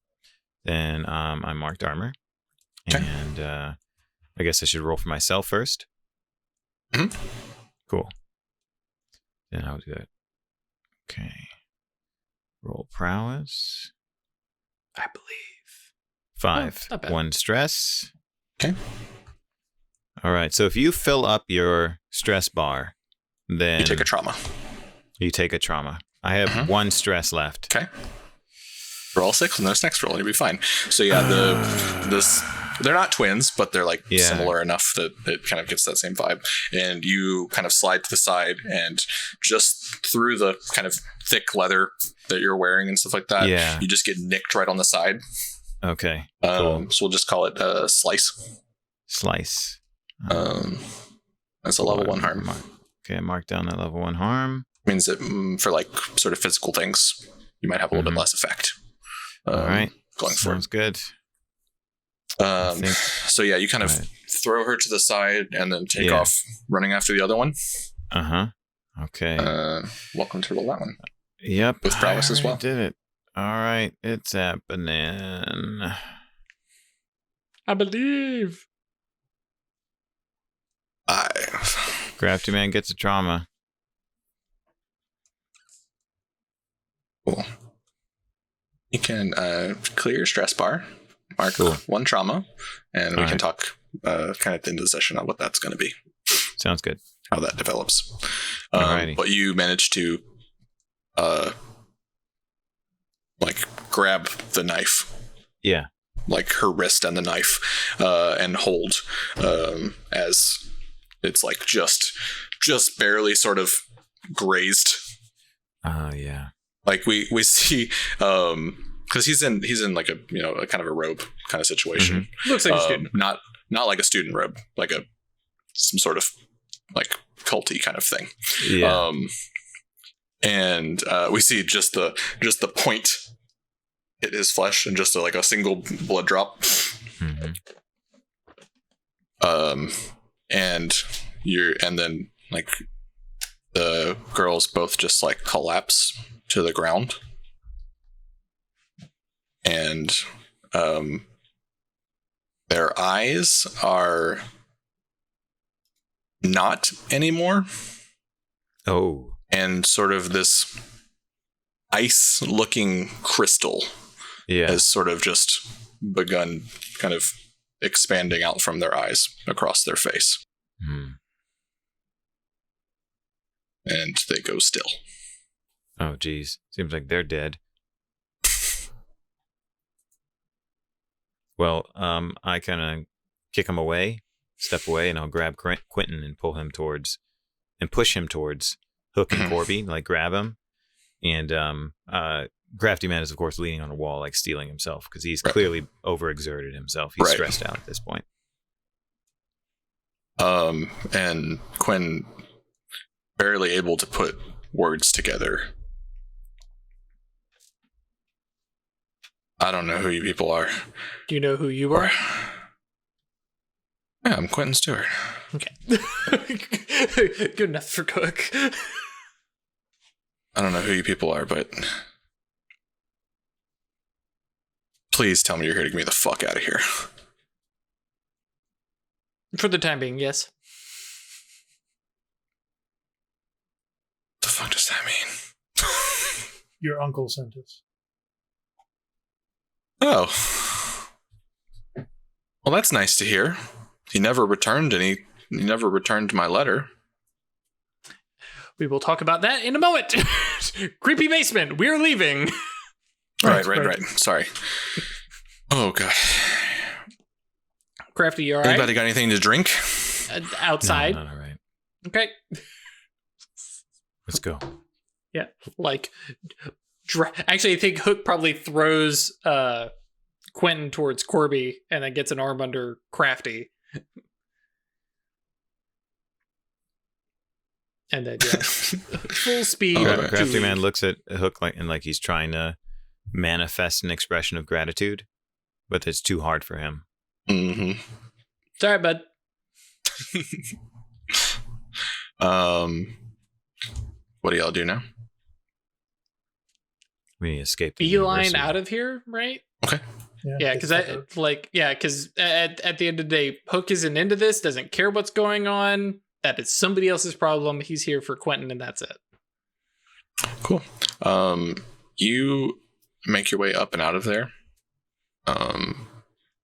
Then I marked armor, Okay. and I guess I should roll for myself first. Mhm. Cool. Then I'll do that. Okay. Roll prowess. I believe. 5. not bad. 1 stress. Okay. All right. So if you fill up your stress bar, then You take a trauma. you take a trauma. I have 1 stress left. Okay. Roll 6 and this next roll, and you'll be fine. So yeah, they're not twins, but they're like Yeah. similar enough that it kind of gets that same vibe. And you kind of slide to the side, and just through the kind of thick leather that you're wearing and stuff like that, Yeah. you just get nicked right on the side. Okay. Cool. So we'll just call it a slice. Slice. That's a level 1 harm. Okay, I marked down that level 1 harm. Means that for like sort of physical things, you might have a little bit less effect. All right. Going forward. Sounds good. Um, think- so yeah, you kind of Right. throw her to the side and then take Yeah. off running after the other one. Uh-huh. Okay. Welcome to roll that one. Yep. With prowess as well. Did it. All right. It's happening. I believe. 5. Crafty Man gets a trauma. Cool. You can clear your stress bar, mark Cool. 1 trauma, and we All can right. talk kind of at the end of the session on what that's going to be, Sounds good. how that develops. Alrighty. But you manage to grab the knife, Yeah. like her wrist and the knife, and hold as it's like just barely sort of grazed. Oh, yeah. Like we see because he's in like a a kind of a robe kind of situation. Looks like a student. Not like a student robe, like some sort of like culty kind of thing. Yeah. And we see just the point hit his flesh and just like a single blood drop. Mhm. And then like the girls both just like collapse to the ground, and their eyes are not anymore, Oh. and sort of this ice looking crystal Yeah. has sort of just begun kind of expanding out from their eyes across their face, Hmm. and they go still. Oh, geez. Seems like they're dead. Well, I kind of kick him away, step away, and I'll grab Quentin and push him towards Hook and Corby, like grab him. And Crafty Man is, of course, leaning on a wall, like stealing himself, because he's Right. clearly overexerted himself. He's Right. stressed out at this point. And Quinn, barely able to put words together. I don't know who you people are. Do you know who you are? Yeah, I'm Quentin Stewart. Okay. Good enough for Cook. I don't know who you people are, but please tell me you're here to get me the fuck out of here. For the time being, yes. The fuck does that mean? Your uncle sent us. Oh. Well, that's nice to hear. He never returned my letter. We will talk about that in a moment. Creepy basement. We're leaving. Right. Sorry. Oh, God. Crafty, you all right? Anybody got anything to drink? Outside. No, all right. Okay. Let's go. Yeah. Like, actually, I think Hook probably throws Quentin towards Corby and then gets an arm under Crafty. And then, yeah. Full speed. All right. to Crafty leave. Man looks at Hook like he's trying to manifest an expression of gratitude, but it's too hard for him. Mm-hmm. Sorry, bud. What do y'all do now? We need to escape the Beeline university. out of here, right? Okay. Yeah, because at the end of the day, Hook isn't into this, doesn't care what's going on. That is somebody else's problem. He's here for Quentin, and that's it. Cool. You make your way up and out of there.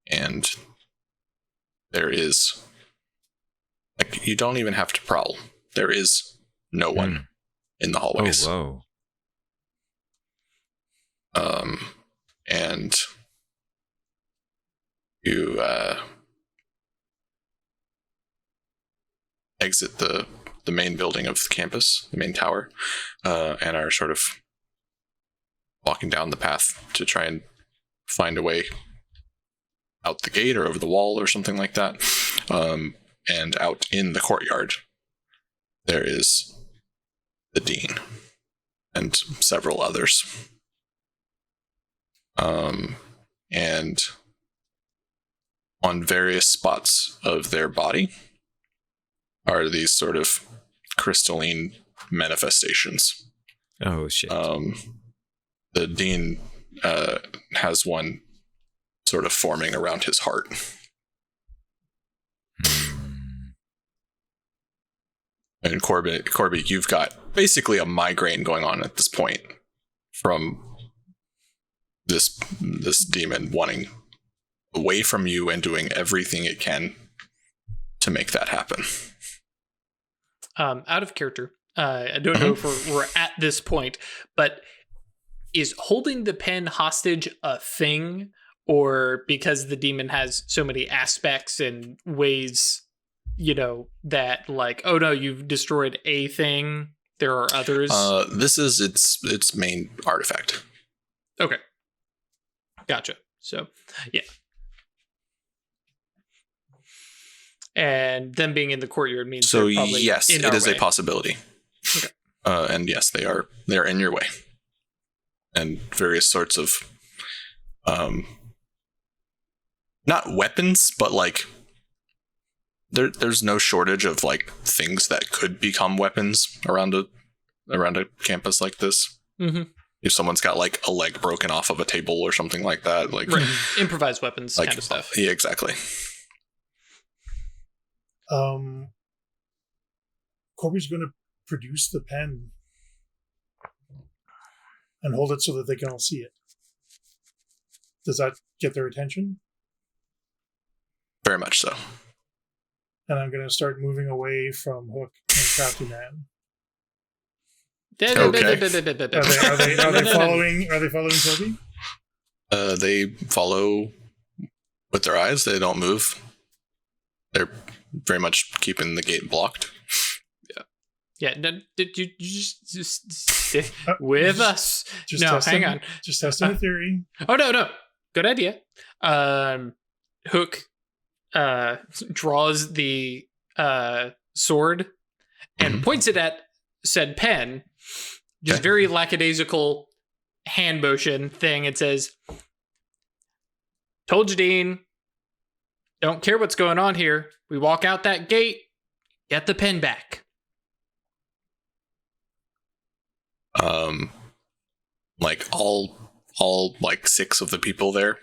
And there is, like, you don't even have to prowl. There is no one in the hallways. Oh, whoa. And you exit the main building of the campus, the main tower, and are sort of walking down the path to try and find a way out the gate or over the wall or something like that. And out in the courtyard, there is the dean and several others. And on various spots of their body are these sort of crystalline manifestations. Oh shit. The dean has one sort of forming around his heart. And Corby, you've got basically a migraine going on at this point from this demon wanting away from you and doing everything it can to make that happen. Out of character, I don't know if we're at this point, but is holding the pen hostage a thing, or because the demon has so many aspects and ways, that like, oh no, you've destroyed a thing, there are others? This is its main artifact. Okay. Gotcha. So, yeah. And them being in the courtyard means so. Probably Yes, it is a possibility. Okay. And yes, they're in your way, and various sorts of, not weapons, but like there's no shortage of like things that could become weapons around a campus like this. Mm-hmm. If someone's got like a leg broken off of a table or something like that, like right. Improvised weapons like, kind of stuff. Yeah, exactly. Corby's going to produce the pen and hold it so that they can all see it. Does that get their attention? Very much so. And I'm going to start moving away from Hook and Crafty Man. Okay. Are they following Corby? They follow with their eyes. They don't move. They're very much keeping the gate blocked. Yeah. Did you just stick with us? Just no, hang on. Just testing a theory. Oh no. Good idea. Hook draws the sword and points it at said pen. Just very lackadaisical hand motion thing. It says, "Told you, Dean. Don't care what's going on here. We walk out that gate, get the pen back." Like all like 6 of the people there,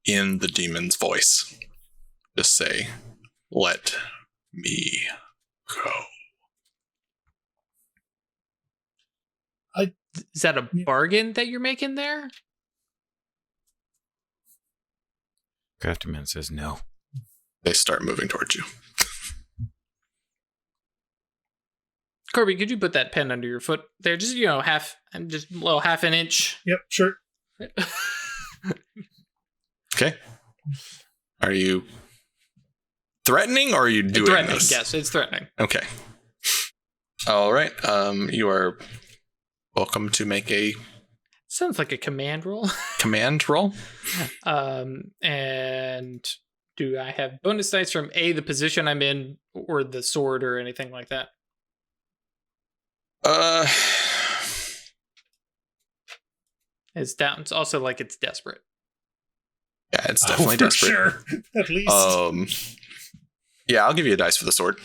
in the demon's voice, just say, "Let me go." Is that a bargain that you're making there? Crafty Man says no. They start moving towards you. Corby, could you put that pen under your foot there? Just, half an inch. Yep, sure. Okay. Are you threatening or are you doing threatening, this? Yes, it's threatening. Okay. All right. You are welcome to make a Sounds like a command roll. command roll. And do I have bonus dice from the position I'm in, or the sword, or anything like that? It's down. It's also like it's desperate. Yeah, it's definitely for desperate. Sure. At least. Yeah, I'll give you a dice for the sword.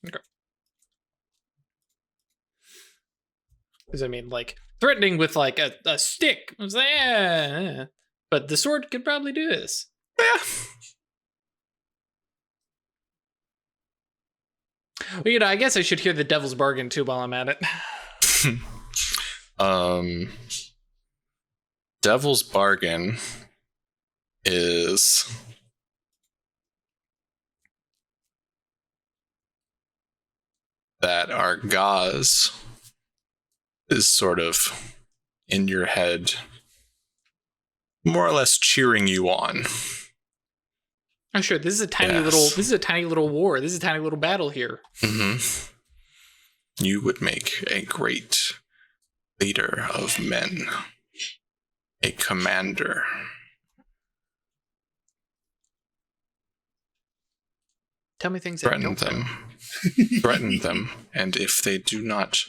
Okay. Because I mean, like threatening with like a stick. I was like, yeah. But the sword could probably do this. Yeah. Well, I guess I should hear the devil's bargain too while I'm at it. Devil's bargain is that our gauze is sort of in your head, more or less cheering you on. Oh, sure. This is a tiny little war. This is a tiny little battle here. Mm-hmm. You would make a great leader of men, a commander. Tell me things. Threaten them. Threaten them. And if they do not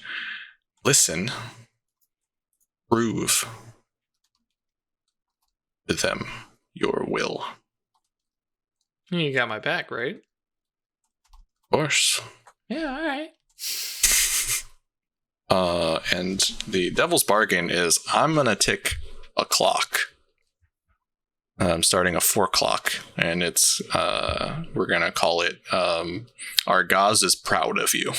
listen, prove to them your will. You got my back, right? Of course. Yeah, all right. And the devil's bargain is I'm going to tick a clock. Starting a 4 o'clock, and it's we're gonna call it Argaz is proud of you.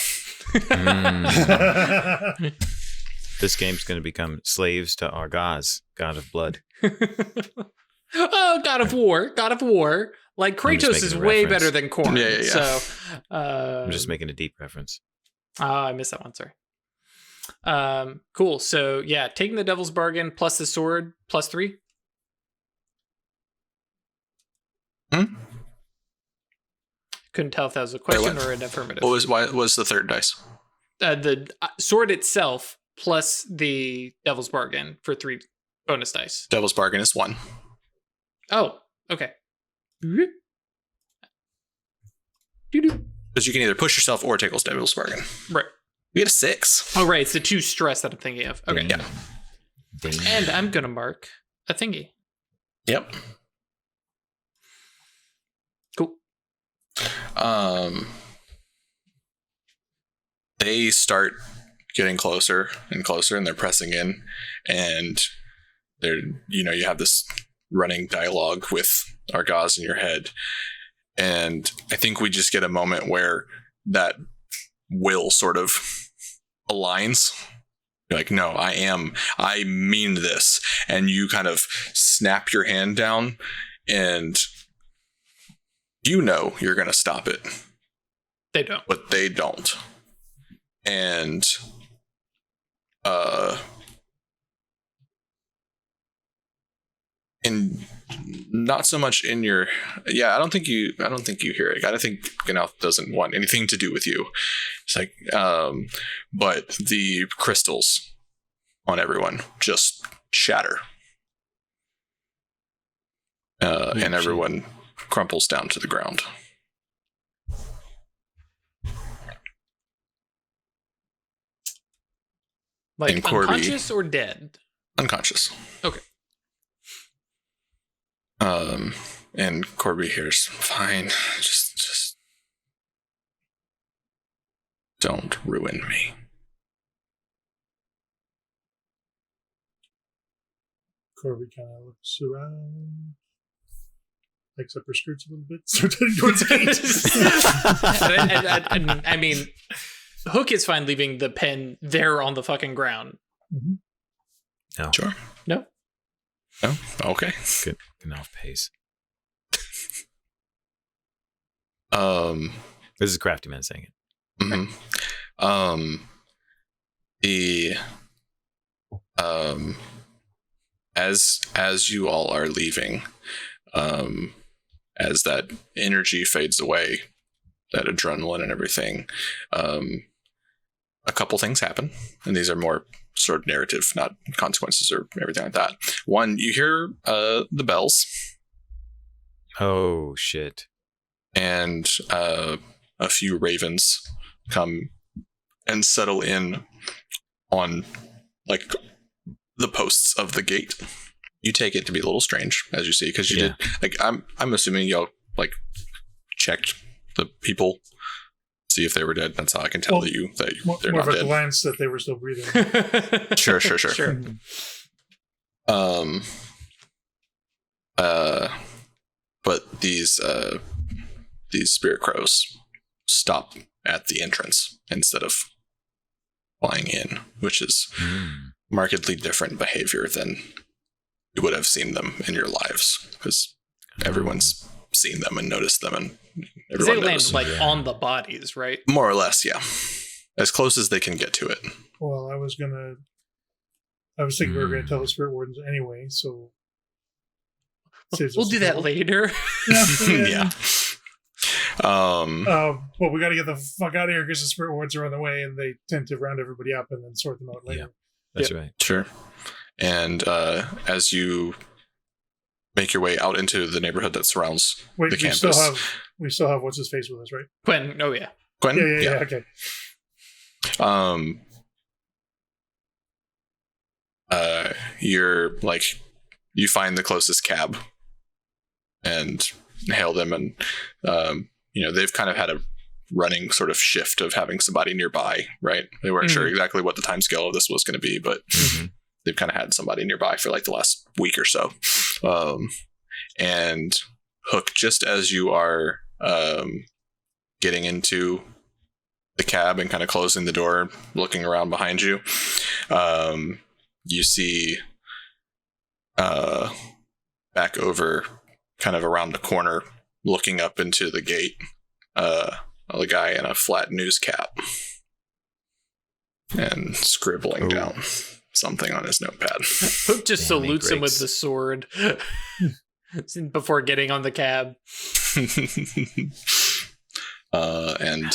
This game's going to become slaves to Argaz, god of blood. Oh, God of War. Like Kratos is way reference. better than Korn. Yeah. So I'm just making a deep reference. I missed that one, sorry. Cool. So yeah, taking the devil's bargain plus the sword plus 3. Couldn't tell if that was a question or an affirmative. Why was the third dice? The sword itself plus the devil's bargain for 3 bonus dice. Devil's bargain is 1. Oh, okay. Because you can either push yourself or take devil's bargain. Right. You get a 6. Oh, right. It's the 2 stress that I'm thinking of. Okay. Yeah. And I'm gonna mark a thingy. Yep. Cool. They start getting closer and closer, and they're pressing in, and they're, you have this running dialogue with Argaz in your head, and I think we just get a moment where that will sort of aligns. You're like, no, I mean this, and you kind of snap your hand down, and you're going to stop it. They don't. But they don't. And not so much in your I don't think you hear it. I think Gnath doesn't want anything to do with you. It's like but the crystals on everyone just shatter. And everyone crumples down to the ground. Like and Corby, unconscious or dead? Unconscious. Okay. And Corby hears, fine, just don't ruin me. Corby kind of looks around, hikes up her skirts a little bit, starts heading towards the gate. I mean, Hook is fine leaving the pen there on the fucking ground. Mm-hmm. No. Sure. No. No? Okay. Good enough pace. This is Crafty Man saying it. Mm-hmm. As you all are leaving, as that energy fades away, that adrenaline and everything, a couple things happen, and these are more sort of narrative, not consequences or everything like that. One, you hear the bells. Oh shit! And a few ravens come and settle in on like the posts of the gate. You take it to be a little strange, as you see, because you did. Like, I'm assuming y'all like checked the people, see if they were dead. That's how I can tell that they're more not of a dead. glance that they were still breathing. Sure. But these spirit crows stop at the entrance instead of flying in, which is markedly different behavior than you would have seen them in your lives, because everyone's seen them and noticed them, and everyone they knows. land like on the bodies, right? More or less, yeah, as close as they can get to it. Well, I was thinking we were gonna tell the spirit wardens anyway, so we'll do that later. Yeah. Well, we got to get the fuck out of here because the spirit wards are on the way, and they tend to round everybody up and then sort them out later. Yeah, that's right. Sure. And as you make your way out into the neighborhood that surrounds the campus, we still have what's his face with us, right? Quentin. Oh yeah. Quentin? Yeah. Okay. You're like, you find the closest cab and hail them, and they've kind of had a running sort of shift of having somebody nearby, right? They weren't sure exactly what the timescale of this was going to be, but they've kind of had somebody nearby for like the last week or so. And Hook, just as you are getting into the cab and kind of closing the door, looking around behind you, you see back over kind of around the corner, looking up into the gate, a guy in a flat news cap and scribbling down something on his notepad. Hook just salutes him with the sword before getting on the cab. And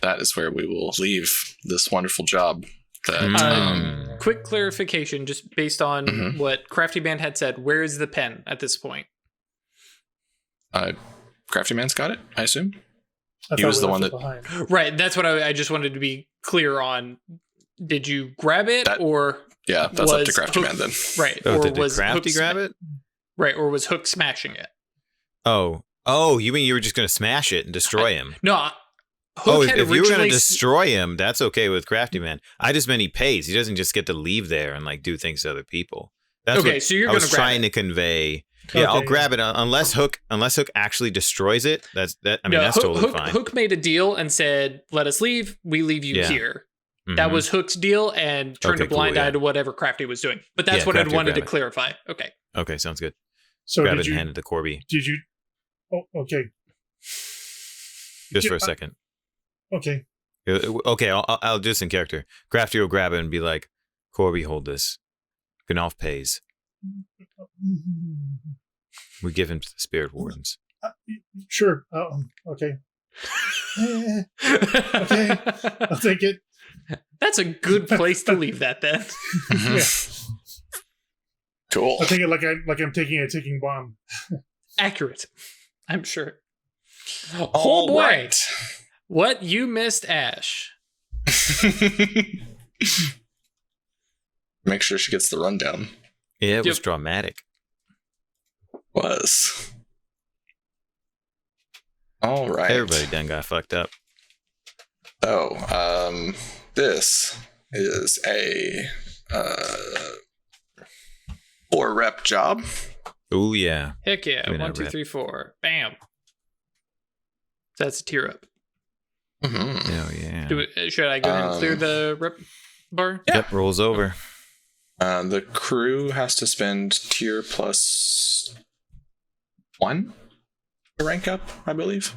that is where we will leave this wonderful job. That, quick clarification, just based on what Crafty Man had said. Where is the pen at this point? Crafty Man's got it, I assume. He was the one that... Right, that's what I just wanted to be clear on. Did you grab it, or... Yeah, that's up to Crafty Man then. Right, or did was Crafty grab it? Right, or was Hook smashing it? Oh, you mean you were just going to smash it and destroy him? No, Hook had if you were going to originally destroy him, that's okay with Crafty Man. I just meant he pays. He doesn't just get to leave there and like do things to other people. That's okay, what so you're I going to was grab trying it. to convey. Okay, Yeah, I'll grab it unless Hook actually destroys it. That's totally fine. Hook made a deal and said, "Let us leave. We leave you here." That was Hook's deal, and turned a blind eye to whatever Crafty was doing. But that's what I wanted to clarify. Okay. Okay, sounds good. So grab it and hand it to Corby. Did you? Oh, okay. Just for a second. Okay. Okay, I'll do this in character. Crafty will grab it and be like, "Corby, hold this. Gandalf pays. We give him to the spirit wardens." Sure. Okay. Okay. I'll take it. That's a good place to leave that then. Yeah. Cool. I'll take it like I'm taking a ticking bomb. Accurate, I'm sure. All boy. right. What you missed, Ash. Make sure she gets the rundown. Yeah, it was dramatic. Was. All right. Everybody done got fucked up. So, this is a 4-rep job. Oh yeah. Heck yeah. Give me 1, that 2, rep. 3, 4. Bam. That's a tier up. Mm-hmm. Oh yeah. Should I go ahead and clear the rep bar? Yeah. Yep, rolls over. The crew has to spend tier plus 1 to rank up, I believe.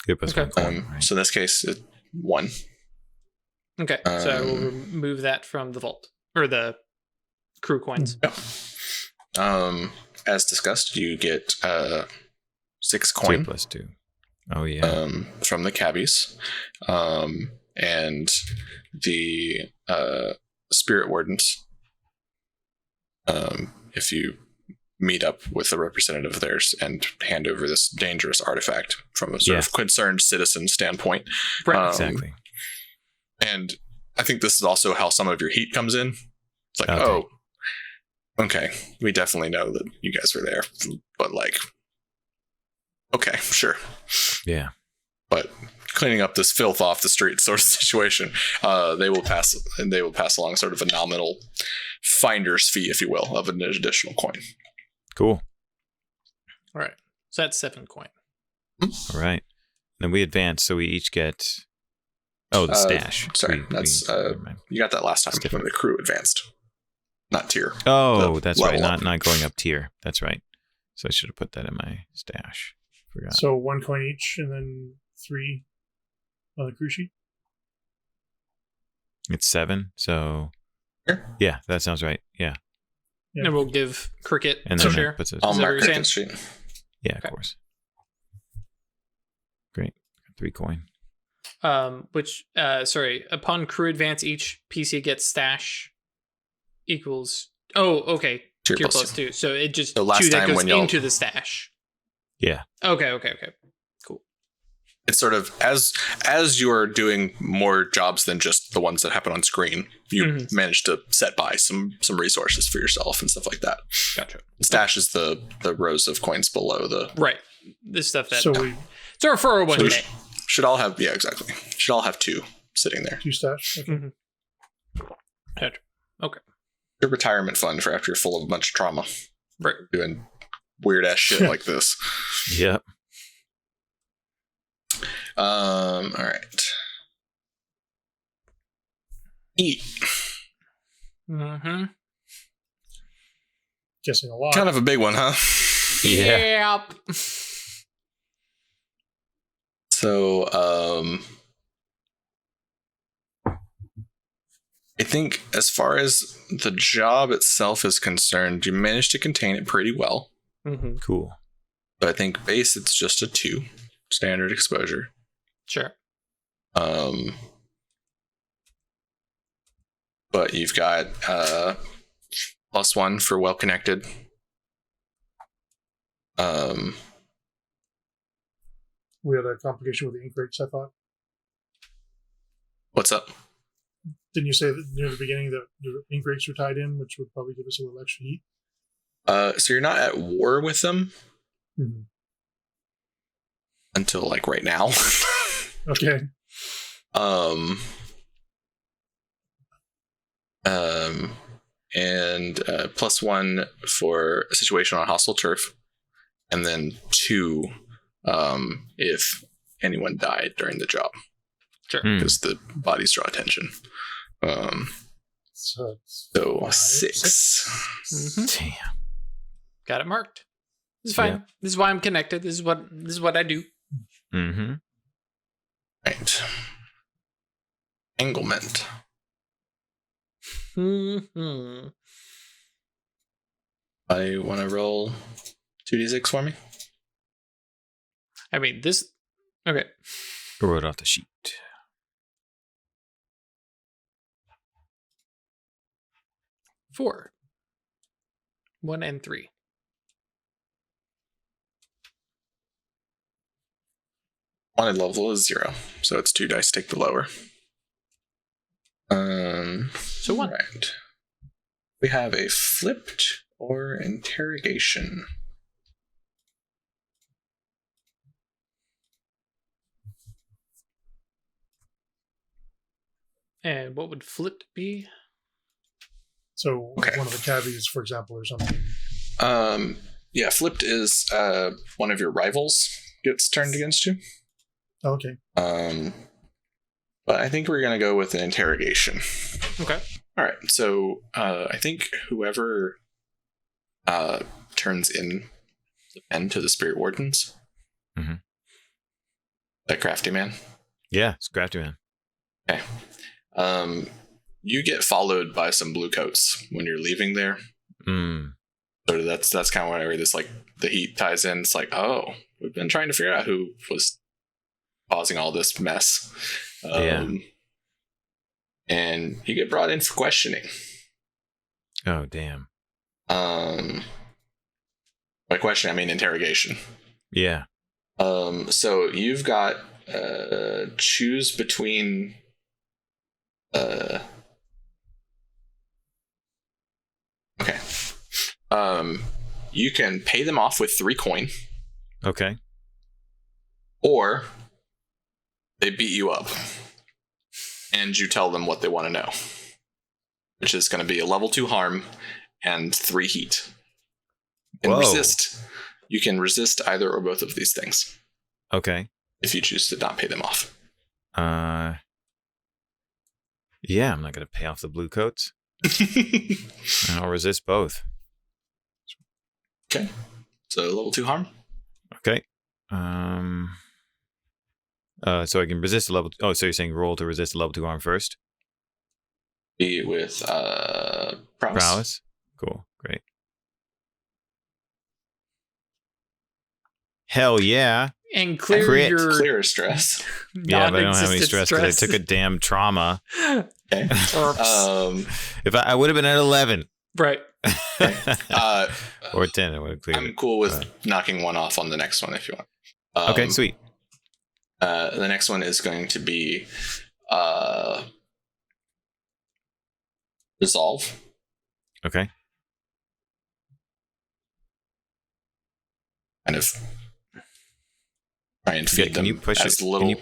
Good plus Okay. 1 coin, right? So in this case, 1. Okay, so I will remove that from the vault. Or the crew coins. Yep. As discussed, you get 6 2 coin plus 2. Oh yeah. from the cabbies. And the spirit wardens, if you meet up with a representative of theirs and hand over this dangerous artifact from a sort of concerned citizen standpoint. Right. Exactly. And I think this is also how some of your heat comes in. It's like, okay, we definitely know that you guys were there, but like, okay, sure. Yeah. But cleaning up this filth off the street sort of situation, they will pass along sort of a nominal finder's fee, if you will, of an additional coin. Cool. All right. So that's 7 coin. All right. Then we advance, so we each get. Oh, the stash. Sorry, never mind. You got that last time when the crew advanced, not tier. Oh, that's right. Level up. Not going up tier. That's right. So I should have put that in my stash. Forgot. So 1 coin each, and then 3 on the crew sheet. It's 7. So Sure. yeah, that sounds right. Yeah. Yeah. And we'll give Cricket And a then share. that puts it. I'll Is that what mark you're Cricket's sheet. Yeah, Okay. of course. Great. 3 coin. Upon crew advance, each PC gets stash equals. Oh, okay. Tier Tier plus plus 2. So it just So last 2 that time goes when y'all- into the stash. Yeah. Okay. Cool. It's sort of as you are doing more jobs than just the ones that happen on screen, you manage to set by some resources for yourself and stuff like that. Gotcha. Stash is the rows of coins below the. Right. This stuff that. So it's our 401k. should all have, yeah, exactly. Should all have 2 sitting there. 2 stash. Okay. Okay. Your retirement fund for after you're full of a bunch of trauma. Right. Doing weird ass shit like this. Yep. All right. Eat. Mm-hmm. Guessing a lot. Kind of a big one, huh? Yeah. Yep. So, I think as far as the job itself is concerned, you managed to contain it pretty well. Mm-hmm. Cool. But I think base, it's just a 2 standard exposure. Sure. But you've got +1 for well connected. We had a complication with the ink rates, I thought. What's up? Didn't you say that near the beginning that the ink rates were tied in, which would probably give us a little extra heat? So you're not at war with them Mm-hmm. until like right now. Okay. And +1 for a situation on hostile turf, and then 2 if anyone died during the job, Sure. because the bodies draw attention. So So 5, 6. Mm-hmm. Damn. Got it marked. This is fine. Yeah. This is why I'm connected. This is what I do. Mm-hmm. Right. Anglement. Mm-hmm. I want to roll 2d6 for me. I mean, this. Okay. Wrote off the sheet. 4. 1 and 3. Wanted level is 0, so it's 2 dice. Take the lower. So 1. Right. We have a flipped or interrogation. And what would flipped be? So Okay. one of the cavities, for example, or something. Yeah, flipped is one of your rivals gets turned against you. Okay. But I think we're gonna go with an interrogation. Okay. All right. So I think whoever turns in the pen to the spirit wardens, Mhm. that crafty man. Yeah, it's crafty man. Okay. You get followed by some blue coats when you're leaving there. Mm. So that's kind of where this like the heat ties in. It's like, oh, we've been trying to figure out who was causing all this mess. Yeah. And you get brought in for questioning. Oh, damn. By question, I mean interrogation. Yeah. So you've got choose between okay. You can pay them off with 3 coin, Okay. or they beat you up and you tell them what they want to know, which is going to be a level 2 harm and 3 heat. And Whoa. resist. You can resist either or both of these things Okay. if you choose to not pay them off. Yeah, I'm not going to pay off the blue coats. I'll resist both. Okay. So level 2 harm. Okay. So I can resist a level. Oh, so you're saying roll to resist a level 2 arm first? Be with prowess. Prowess. Cool. Great. Hell yeah. And clear Crit. your Clear stress. Yeah, but I don't have any non-existent stress because I took a damn trauma. Okay. If I would have been at 11 right. or 10, I would have cleared I'm it. cool with knocking one off on the next one if you want. Okay, sweet. The next one is going to be resolve. Okay. Kind of try and feed Can them you push as it? little.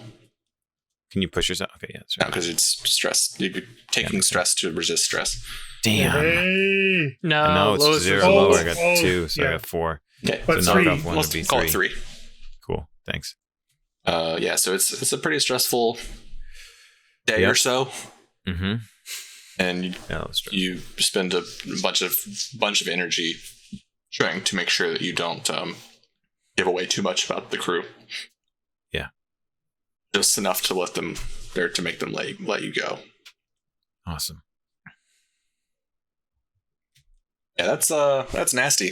Can you push yourself? Okay, yeah, that's right. because it's stress. You're taking stress to resist stress. Damn. Hey. No, it's lowest 0 result. lower. I got Oh, 2, so I yeah. got 4. Okay, But so three. knock off 1 would be let's call 3. it 3. Cool, thanks. Yeah, so it's a pretty stressful day Yep. or so, Mm-hmm. and Yeah, that was true. you spend a bunch of energy trying to make sure that you don't give away too much about the crew. Yeah. Just enough to let them there to make them let you go. Awesome. Yeah, that's nasty.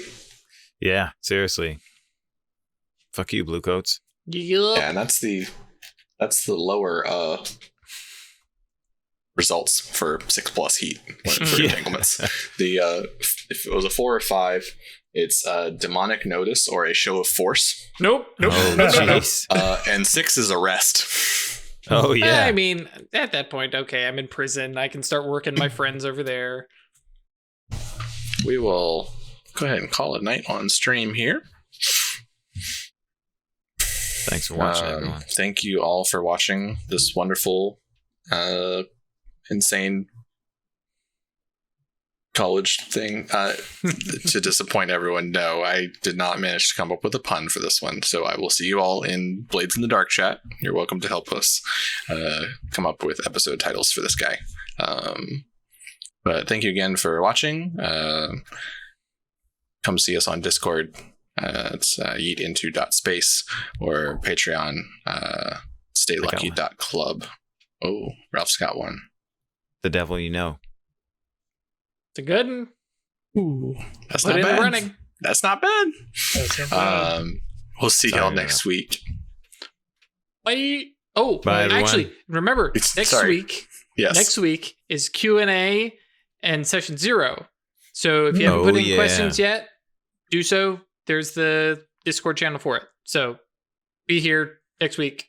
Yeah, seriously. Fuck you, Bluecoats. Yup. Yeah, and that's the lower results for 6+ heat for Yeah. entanglements. The if it was a 4 or 5, it's demonic notice or a show of force, Nope. Oh, Nope. jeez. and 6 is arrest. Oh, yeah. I mean, at that point, okay, I'm in prison. I can start working my friends over there. We will go ahead and call it night on stream here. Thanks for watching, everyone. Thank you all for watching this wonderful, insane college thing. To disappoint everyone, no, I did not manage to come up with a pun for this one. So I will see you all in Blades in the Dark chat. You're welcome to help us come up with episode titles for this guy. But thank you again for watching. Come see us on Discord. It's yeetinto.space or Patreon, staylucky.club. Oh, Ralph's got one. The devil you know. It's a good one. Ooh, that's Put not it in bad. the running. That's not bad. That's not bad. We'll see Sorry, y'all no. next week. Bye. Oh, Bye, everyone. actually, remember, Sorry. week. Yes. Next week is Q&A and session 0. So if you haven't put Oh, in yeah. questions yet, do so. There's the Discord channel for it. So be here next week.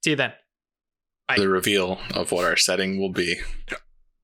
See you then. Bye. The reveal of what our setting will be.